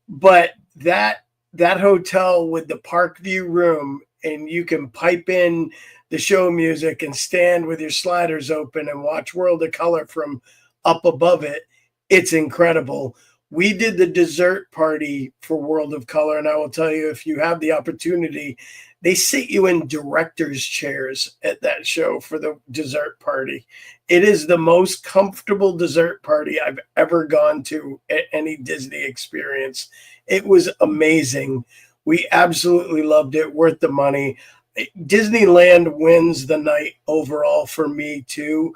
but that hotel with the park view room, and you can pipe in the show music and stand with your sliders open and watch World of Color from up above it. It's incredible. We did the dessert party for World of Color, and I will tell you, if you have the opportunity, they sit you in director's chairs at that show for the dessert party. It is the most comfortable dessert party I've ever gone to at any Disney experience. It was amazing. We absolutely loved it, worth the money. Disneyland wins the night overall for me too.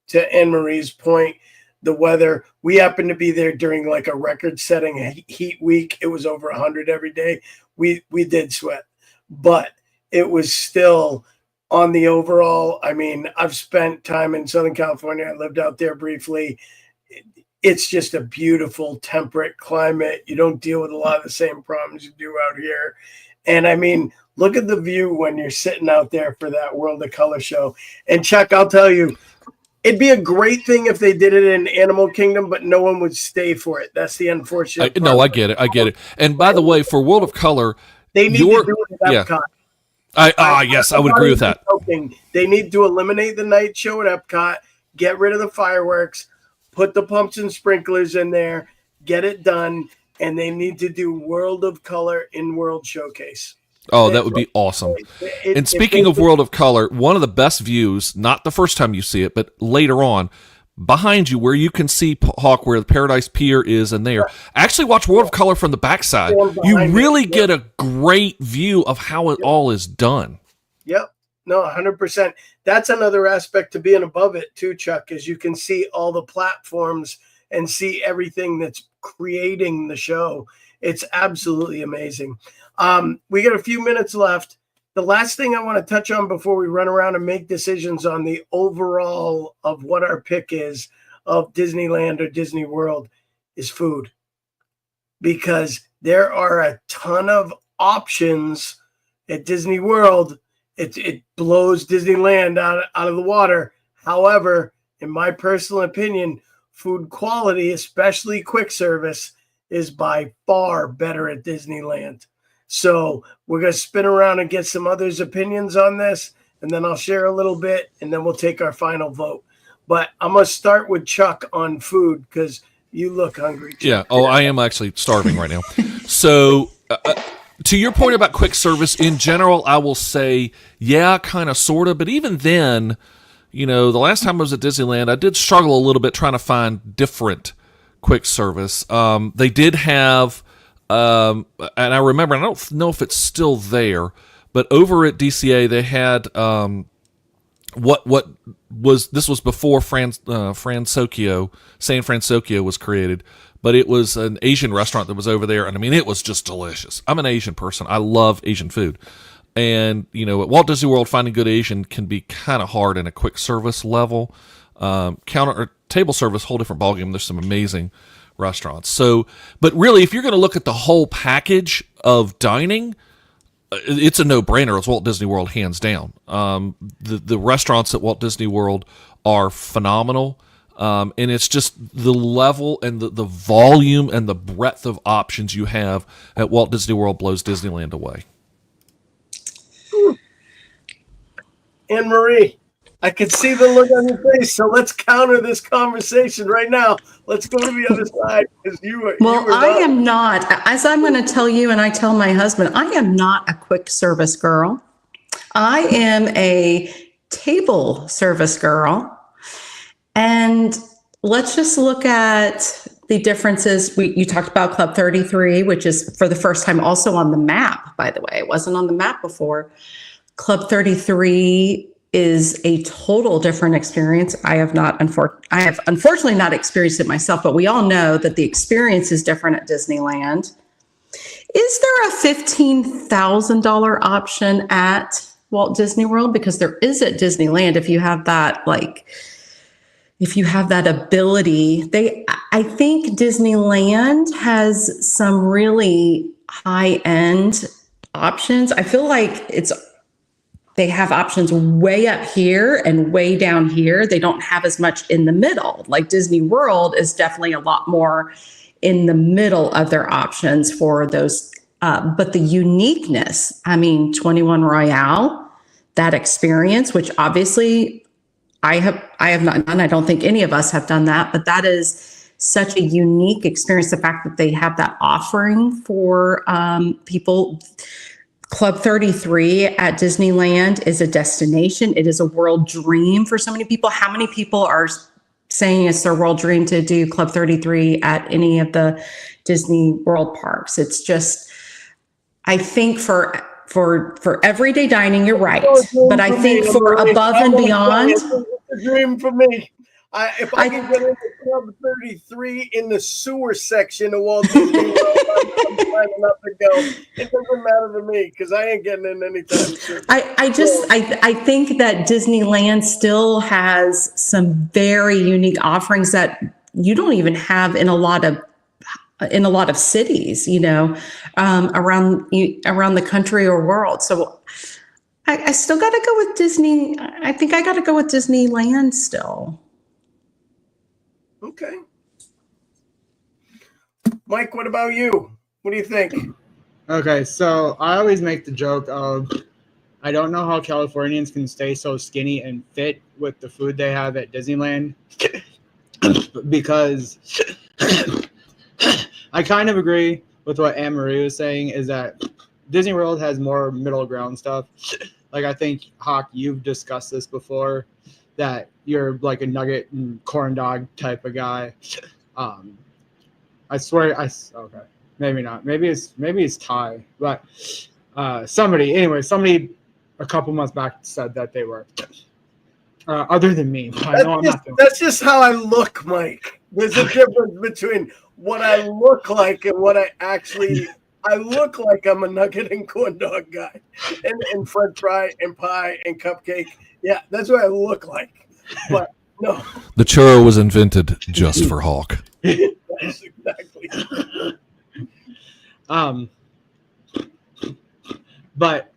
To Anne Marie's point, the weather, we happened to be there during like a record-setting heat week. It was over 100 every day. We did sweat, but it was still on the overall. I mean, I've spent time in Southern California. I lived out there briefly. It's just a beautiful temperate climate. You don't deal with a lot of the same problems you do out here. And I mean, look at the view when you're sitting out there for that World of Color show. And Chuck, I'll tell you, it'd be a great thing if they did it in Animal Kingdom, but no one would stay for it. That's the unfortunate part. No, I get it. And by the way, for World of Color, they need to do it at Epcot. Yes, I would agree with that. They need to eliminate the night show at Epcot, get rid of the fireworks, put the pumps and sprinklers in there, get it done, and they need to do World of Color in World Showcase. Oh, that would be awesome. And speaking of World of Color, one of the best views, not the first time you see it, but later on, behind you where you can see Hawk, where the Paradise Pier is and there. Actually watch World of Color from the backside. You really get a great view of how it all is done. Yep. No, 100%. That's another aspect to being above it too, Chuck, is you can see all the platforms and see everything that's creating the show. It's absolutely amazing. We got a few minutes left. The last thing I want to touch on before we run around and make decisions on the overall of what our pick is of Disneyland or Disney World is food. Because there are a ton of options at Disney World. It blows Disneyland out of the water. However, in my personal opinion, food quality, especially quick service, is by far better at Disneyland. So we're going to spin around and get some others' opinions on this, and then I'll share a little bit, and then we'll take our final vote. But I'm going to start with Chuck on food because you look hungry, Chuck. Yeah. Oh, I am actually starving right now. So to your point about quick service, in general, I will say, yeah, kind of, sort of. But even then, the last time I was at Disneyland, I did struggle a little bit trying to find different quick service. They did have, and I remember, I don't know if it's still there, but over at DCA they had this was before San Fransokyo was created, but it was an Asian restaurant that was over there, and I mean it was just delicious. I'm an Asian person. I love Asian food. And, at Walt Disney World, finding good Asian can be kind of hard in a quick service level. Counter or table service, whole different ballgame. There's some amazing restaurants. So, but really, if you're going to look at the whole package of dining, it's a no-brainer. It's Walt Disney World, hands down. The restaurants at Walt Disney World are phenomenal. And it's just the level and the volume and the breadth of options you have at Walt Disney World blows Disneyland away. Anne Marie, I could see the look on your face, so let's counter this conversation right now. Let's go to the other side because I am not, as I'm going to tell you, and I tell my husband, I am not a quick service girl. I am a table service girl. And let's just look at the differences. You talked about Club 33, which is for the first time also on the map, by the way. It wasn't on the map before. Club 33 is a total different experience. I have unfortunately not experienced it myself, but we all know that the experience is different at Disneyland. Is there a $15,000 option at Walt Disney World? Because there is at Disneyland if you have that if you have that ability, I think Disneyland has some really high-end options. I feel like they have options way up here and way down here. They don't have as much in the middle. Like Disney World is definitely a lot more in the middle of their options for those. But the uniqueness, I mean, 21 Royale, that experience, which obviously I have not done. I don't think any of us have done that, but that is such a unique experience. The fact that they have that offering for people. Club 33 at Disneyland is a destination. It is a world dream for so many people. How many people are saying it's their world dream to do Club 33 at any of the Disney World parks? It's just, I think for everyday dining, you're right. But I think for above and beyond, it's a dream for me. If I can get into Club 33 in the sewer section of Walt Disney World, I'm signing up to go. It doesn't matter to me because I ain't getting in anytime soon. I think that Disneyland still has some very unique offerings that you don't even have in a lot of cities, around the country or world. So I still got to go with Disney. I think I got to go with Disneyland still. Okay. Mike, what about you? What do you think? Okay, so I always make the joke of I don't know how Californians can stay so skinny and fit with the food they have at Disneyland because I kind of agree with what Anne Marie was saying is that Disney World has more middle ground stuff. Like I think, Hawk, you've discussed this before, that you're like a nugget and corn dog type of guy. I swear, okay, maybe not. Maybe it's Ty, but somebody a couple months back said that they were. Other than me, I know that's just how I look, Mike. There's a difference between what I look like and what I actually. I look like I'm a nugget and corn dog guy, and French fry and pie and cupcake. Yeah, that's what I look like. But no, The churro was invented just for Hawk. that's exactly. But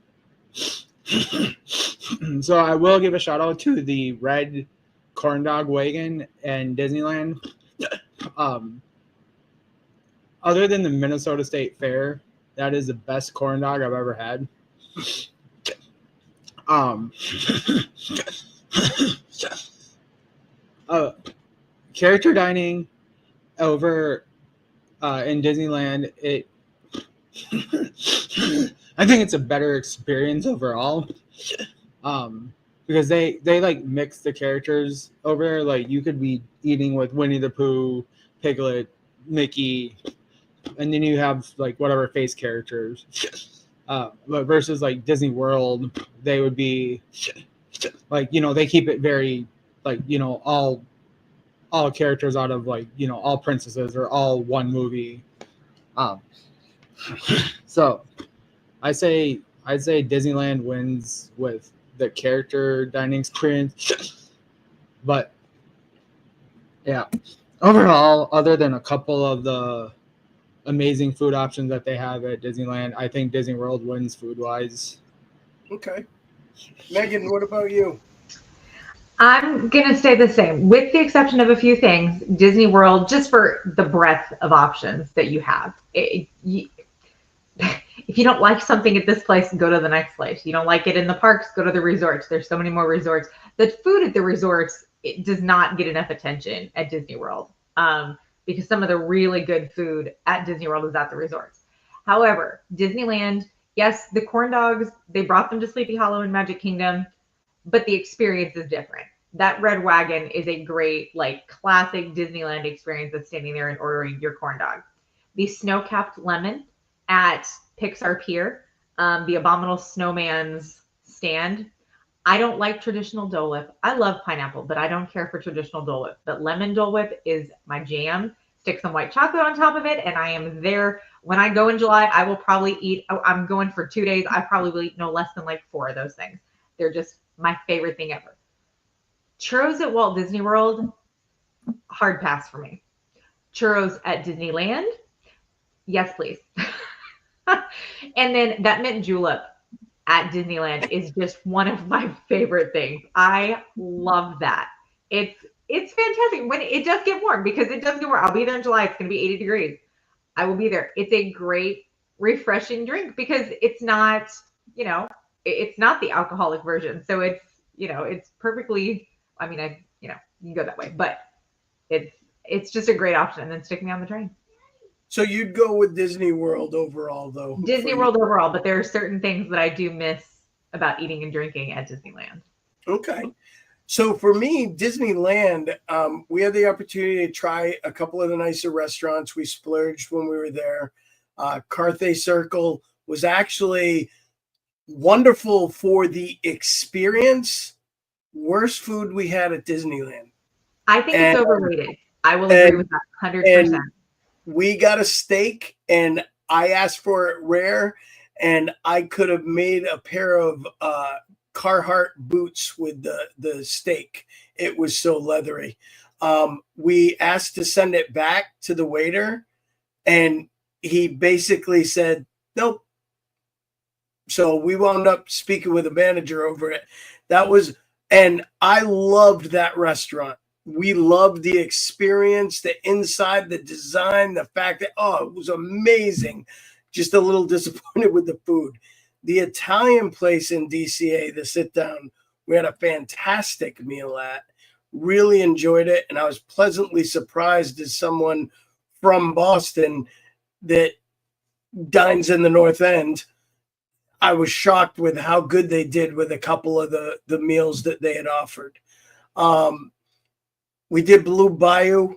so I will give a shout out to the red corn dog wagon and Disneyland. Other than the Minnesota State Fair, that is the best corn dog I've ever had. Character dining over in Disneyland, I think it's a better experience overall. Because they like mix the characters over there. Like you could be eating with Winnie the Pooh, Piglet, Mickey, and then you have like whatever face characters. But versus like Disney World, they would be like, they keep it very like, all characters out of like, all princesses or all one movie. So I'd say Disneyland wins with the character dining experience. But yeah, overall, other than a couple of the amazing food options that they have at Disneyland, I think Disney World wins food-wise. Okay. Megan, what about you? I'm going to say the same, with the exception of a few things. Disney World, just for the breadth of options that you have. If you don't like something at this place, go to the next place. You don't like it in the parks, go to the resorts. There's so many more resorts. The food at the resorts, it does not get enough attention at Disney World. Because some of the really good food at Disney World is at the resorts. However, Disneyland, yes, the corn dogs, they brought them to Sleepy Hollow and Magic Kingdom, but the experience is different. That red wagon is a great, like, classic Disneyland experience of standing there and ordering your corn dog. The snow-capped lemon at Pixar Pier, the Abominable Snowman's stand. I don't like traditional Dole Whip. I love pineapple, but I don't care for traditional Dole Whip. But lemon Dole Whip is my jam. Stick some white chocolate on top of it, and I am there. When I go in July, I will probably eat. I'm going for 2 days. I probably will eat no less than like 4 of those things. They're just my favorite thing ever. Churros at Walt Disney World, hard pass for me. Churros at Disneyland, yes, please. And then that mint julep at Disneyland is just one of my favorite things. I love that. It's fantastic when it does get warm, because it does get warm. I'll be there in July. It's going to be 80 degrees. I will be there. It's a great, refreshing drink because it's not, it's not the alcoholic version. So it's perfectly, you can go that way, but it's just a great option. And then stick me on the train. So you'd go with Disney World overall, though? Disney World overall, but there are certain things that I do miss about eating and drinking at Disneyland. Okay. So for me, Disneyland, we had the opportunity to try a couple of the nicer restaurants. We splurged when we were there. Carthay Circle was actually wonderful for the experience. Worst food we had at Disneyland. I think it's overrated. I will agree with that 100%. We got a steak, and I asked for it rare, and I could have made a pair of Carhartt boots with the steak. It was so leathery. We asked to send it back to the waiter, and he basically said, nope. So we wound up speaking with a manager over it. And I loved that restaurant. We loved the experience, the inside, the design, the fact that, it was amazing. Just a little disappointed with the food. The Italian place in DCA, the sit down, we had a fantastic meal at. Really enjoyed it. And I was pleasantly surprised as someone from Boston that dines in the North End. I was shocked with how good they did with a couple of the meals that they had offered. We did Blue Bayou.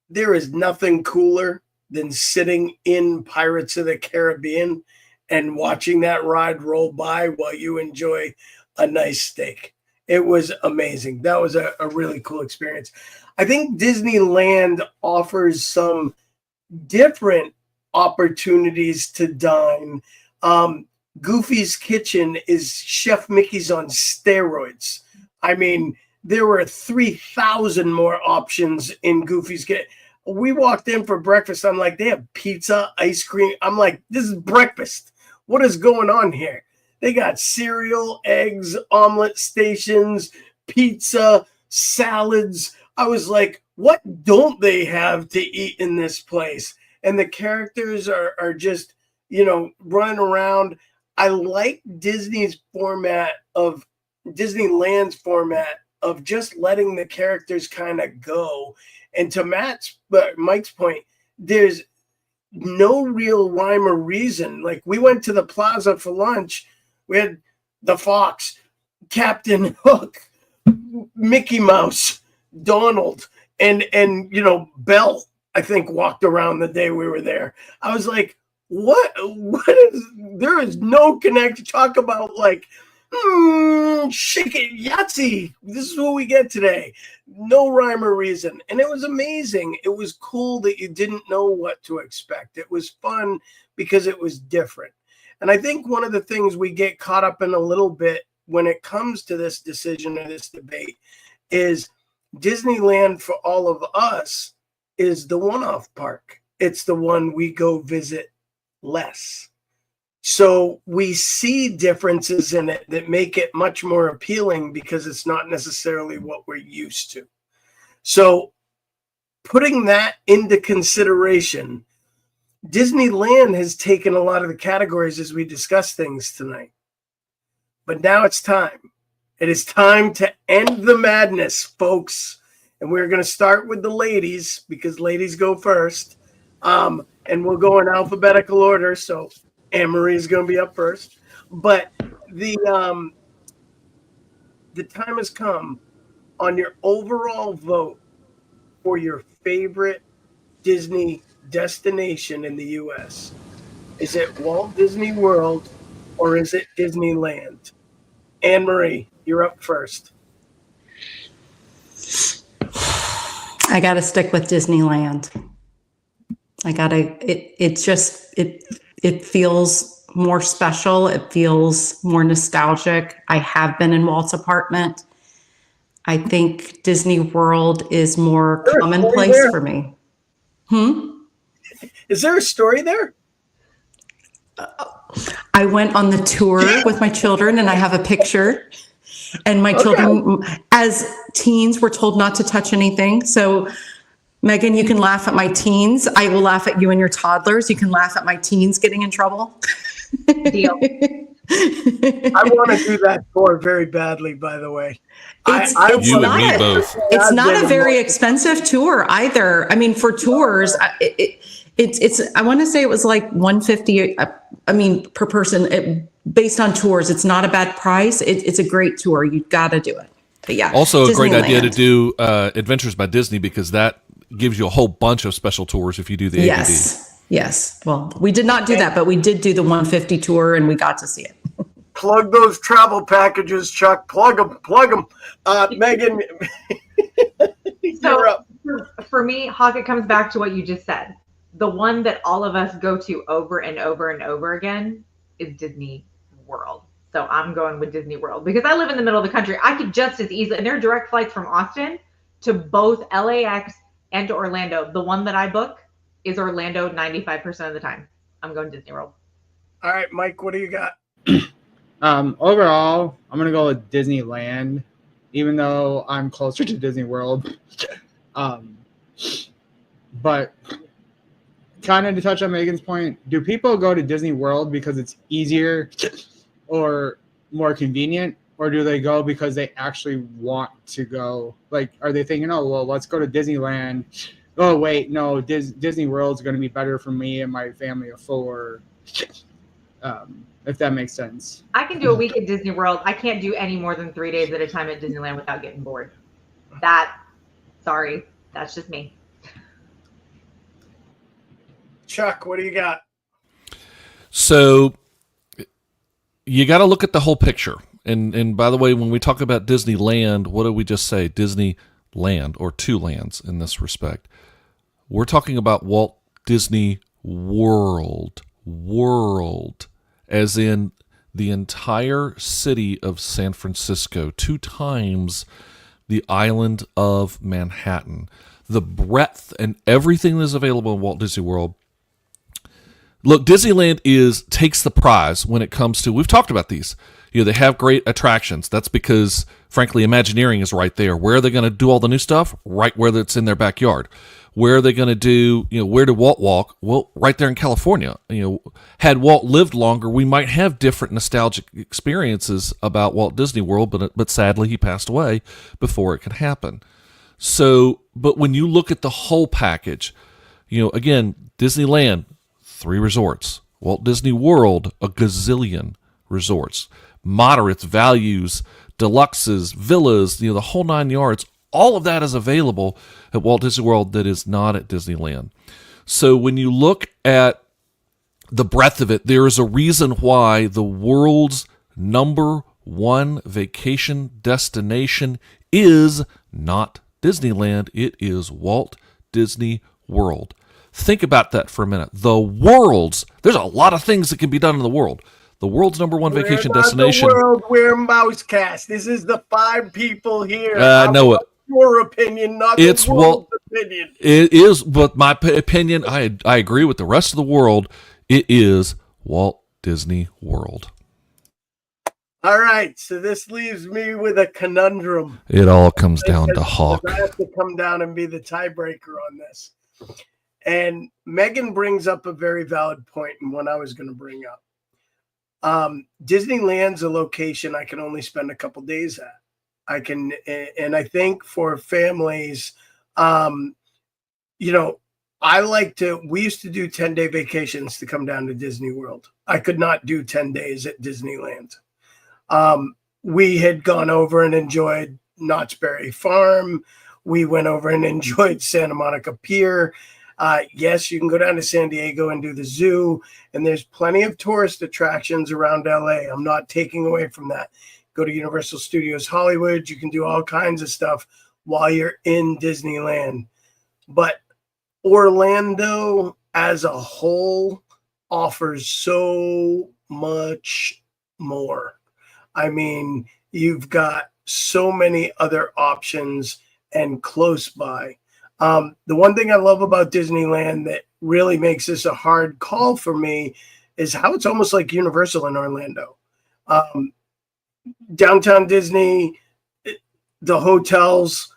There is nothing cooler than sitting in Pirates of the Caribbean and watching that ride roll by while you enjoy a nice steak. It was amazing. That was a really cool experience. I think Disneyland offers some different opportunities to dine. Goofy's Kitchen is Chef Mickey's on steroids. I mean, there were 3,000 more options in Goofy's Kitchen. We walked in for breakfast. I'm like, they have pizza, ice cream. I'm like, this is breakfast. What is going on here? They got cereal, eggs, omelet stations, pizza, salads. I was like, what don't they have to eat in this place? And the characters are just, running around. I like Disneyland's format of just letting the characters kind of go. And to Mike's point, there's no real rhyme or reason. Like, we went to the plaza for lunch. We had the Fox, Captain Hook, Mickey Mouse, Donald, and Belle, I think, walked around the day we were there. I was like, what is, there is no connection. Talk about like, shake it, Yahtzee. This is what we get today. No rhyme or reason. And it was amazing. It was cool that you didn't know what to expect. It was fun because it was different. And I think one of the things we get caught up in a little bit when it comes to this decision or this debate is Disneyland for all of us is the one-off park. It's the one we go visit less. So we see differences in it that make it much more appealing because it's not necessarily what we're used to. So putting that into consideration, Disneyland has taken a lot of the categories as we discuss things tonight. But now it's time. It is time to end the madness, folks. And we're going to start with the ladies because ladies go first. And we'll go in alphabetical order. So Anne-Marie is going to be up first. But the time has come on your overall vote for your favorite Disney destination in the U.S. Is it Walt Disney World or is it Disneyland? Anne-Marie, you're up first. I got to stick with Disneyland. It feels more special. It feels more nostalgic. I have been in Walt's apartment. I think Disney World is more There a story commonplace there? for me. Is there a story there? I went on the tour with my children, and I have a picture. And my children, as teens, were told not to touch anything. So, Megan, you can laugh at my teens. I will laugh at you and your toddlers. You can laugh at my teens getting in trouble. Deal. I want to do that tour very badly, by the way. It's You and not me a- both. It's not a very expensive tour either. I mean, for tours, it's I want to say it was like $150. I mean, per person. Based on tours, it's not a bad price. It's a great tour. You got to do it. But yeah, Also, a great idea to Disneyland. do Adventures by Disney, because that gives you a whole bunch of special tours if you do the ABD. Yes. Well, we did not do that, but we did do the 150 tour, and we got to see it. Plug those travel packages, Chuck. Plug them. Megan, you're So up. for me, Hawk, it comes back to what you just said. The one that all of us go to over and over and over again is Disney World. So I'm going with Disney World because I live in the middle of the country. I could just as easily, and there are direct flights from Austin to both LAX and to Orlando. The one that I book is Orlando 95% of the time. I'm going Disney World. All right, Mike, what do you got? Overall, I'm gonna go with Disneyland, even though I'm closer to Disney World. But kind of to touch on Megan's point, do people go to Disney World because it's easier or more convenient, or do they go because they actually want to go? Like, are they thinking, oh, well, let's go to Disneyland. Oh, wait, no, Disney World's going to be better for me and my family of four, if that makes sense. I can do a week at Disney World. I can't do any more than 3 days at a time at Disneyland without getting bored. Sorry, that's just me. Chuck, what do you got? So you got to look at the whole picture. And by the way, when we talk about Disneyland, what did we just say? Disneyland, or two lands in this respect. We're talking about Walt Disney World, as in the entire city of San Francisco, 2 times the island of Manhattan. The breadth and everything that's available in Walt Disney World. Look, Disneyland takes the prize when it comes to, we've talked about these. They have great attractions. That's because, frankly, Imagineering is right there. Where are they going to do all the new stuff? Right where it's in their backyard. Where are they going to do, where did Walt walk? Well, right there in California. Had Walt lived longer, we might have different nostalgic experiences about Walt Disney World, but sadly he passed away before it could happen. So, but when you look at the whole package, again, Disneyland, 3 resorts. Walt Disney World, a gazillion resorts. Moderates, values, deluxes, villas, the whole 9 yards. All of that is available at Walt Disney World that is not at Disneyland. So when you look at the breadth of it, there is a reason why the world's #1 vacation destination is not Disneyland. It is Walt Disney World. Think about that for a minute. There's a lot of things that can be done in the world. The world's #1 vacation destination. The world, we're Mousecast. This is the 5 people here. No, your opinion, not it's the world's opinion. It is, but my opinion, I agree with the rest of the world. It is Walt Disney World. All right, so this leaves me with a conundrum. It all comes down to Hawk. I have to come down and be the tiebreaker on this. And Megan brings up a very valid point and one I was going to bring up. Disneyland's a location I can only spend a couple days at. And I think for families, we used to do 10-day vacations to come down to Disney World. I could not do 10 days at Disneyland. We had gone over and enjoyed Knott's Berry Farm. We went over and enjoyed Santa Monica Pier. Yes, you can go down to San Diego and do the zoo, and there's plenty of tourist attractions around LA. I'm not taking away from that. Go to Universal Studios Hollywood. You can do all kinds of stuff while you're in Disneyland. But Orlando as a whole offers so much more. I mean, you've got so many other options and close by. The one thing I love about Disneyland that really makes this a hard call for me is how it's almost like Universal in Orlando. Downtown Disney, the hotels,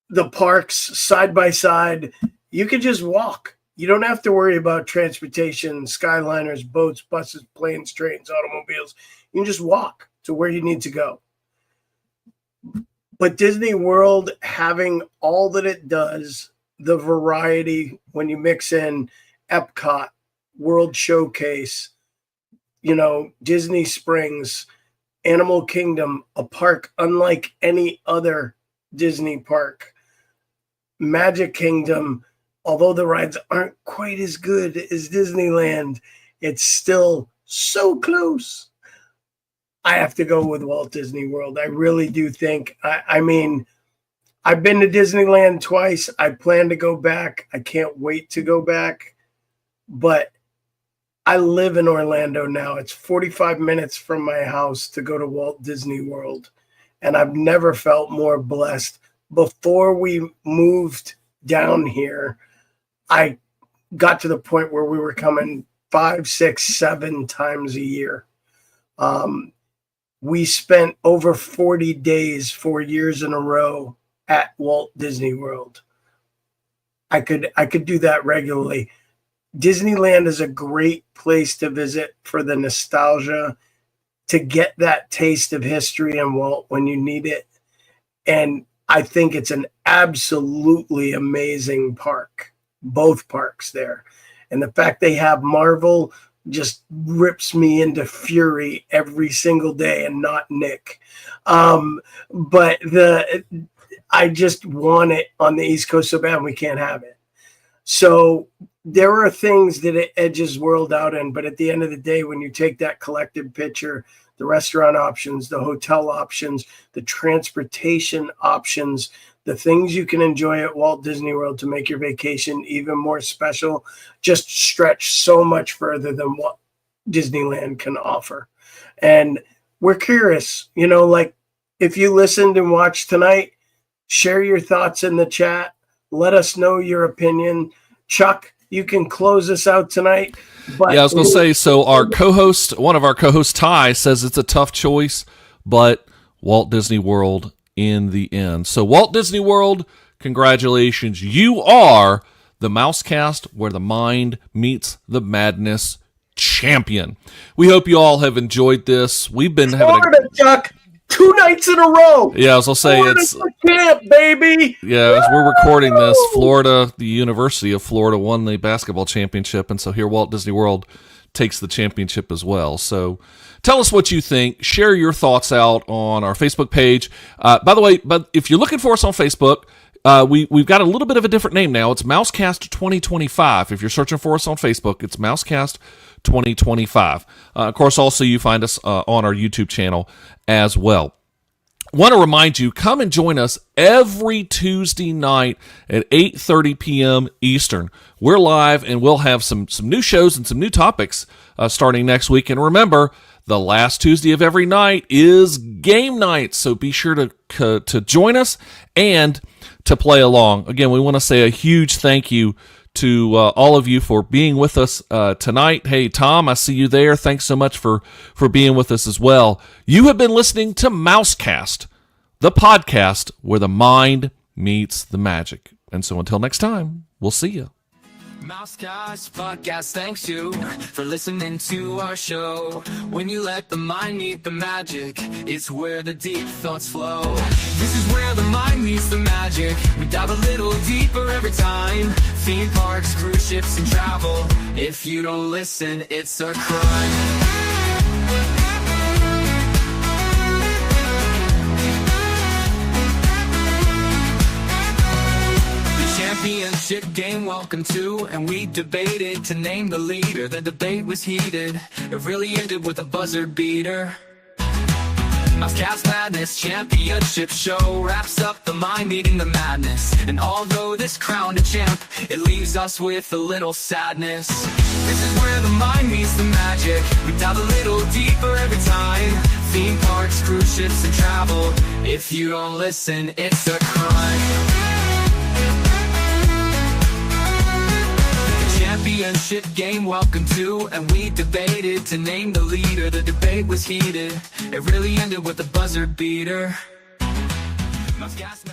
the parks side by side, you can just walk. You don't have to worry about transportation, Skyliners, boats, buses, planes, trains, automobiles. You can just walk to where you need to go. But Disney World, having all that it does, the variety when you mix in Epcot, World Showcase, Disney Springs, Animal Kingdom, a park unlike any other Disney park, Magic Kingdom, although the rides aren't quite as good as Disneyland, it's still so close. I have to go with Walt Disney World. I really do think, I mean, I've been to Disneyland twice. I plan to go back. I can't wait to go back. But I live in Orlando now. It's 45 minutes from my house to go to Walt Disney World. And I've never felt more blessed. Before we moved down here, I got to the point where we were coming 5, 6, 7 times a year. We spent over 40 days, 4 years in a row at Walt Disney World. I could do that regularly. Disneyland is a great place to visit for the nostalgia, to get that taste of history and Walt when you need it. And I think it's an absolutely amazing park, both parks there. And the fact they have Marvel just rips me into fury every single day, and not Nick. But I just want it on the East Coast so bad, and we can't have it. So there are things that it edges World out in, but at the end of the day, when you take that collective picture, the restaurant options, the hotel options, the transportation options, the things you can enjoy at Walt Disney World to make your vacation even more special, just stretch so much further than what Disneyland can offer. And we're curious, like if you listened and watched tonight, share your thoughts in the chat. Let us know your opinion. Chuck, you can close us out tonight. But yeah, I was going to say, so our co-host, one of our co-hosts, Ty, says it's a tough choice, but Walt Disney World in the end. So Walt Disney World, congratulations. You are the Mousecast, where the mind meets the madness champion. We hope you all have enjoyed this. We've been having Chuck, 2 nights in a row. Yeah, I was going to say, it's camp, baby. Yeah, as we're recording this, Florida, the University of Florida won the basketball championship, and so here Walt Disney World takes the championship as well. So tell us what you think. Share your thoughts out on our Facebook page. By the way, but if you're looking for us on Facebook, we've got a little bit of a different name now. It's Mousecast 2025. If you're searching for us on Facebook, it's Mousecast 2025. Of course, also you find us on our YouTube channel as well. Want to remind you, come and join us every Tuesday night at 8:30 p.m. Eastern. We're live, and we'll have some new shows and some new topics starting next week. And remember, the last Tuesday of every night is game night, so be sure to join us and to play along. Again, we want to say a huge thank you to all of you for being with us tonight. Hey, Tom, I see you there. Thanks so much for being with us as well. You have been listening to Mousecast, the podcast where the mind meets the magic. And so until next time, we'll see you. Mousecast Podcast thanks you for listening to our show. When you let the mind meet the magic, it's where the deep thoughts flow. This is where the mind meets the magic. We dive a little deeper every time. Theme parks, cruise ships, and travel. If you don't listen, it's a crime. Championship game, welcome to, and we debated to name the leader. The debate was heated, it really ended with a buzzer beater. Mousecast Madness Championship Show wraps up the mind meeting the madness. And although this crowned a champ, it leaves us with a little sadness. This is where the mind meets the magic. We dive a little deeper every time. Theme parks, cruise ships and travel. If you don't listen, it's a crime. Championship game, welcome to, and we debated to name the leader. The debate was heated, it really ended with a buzzer beater. Mouse Cast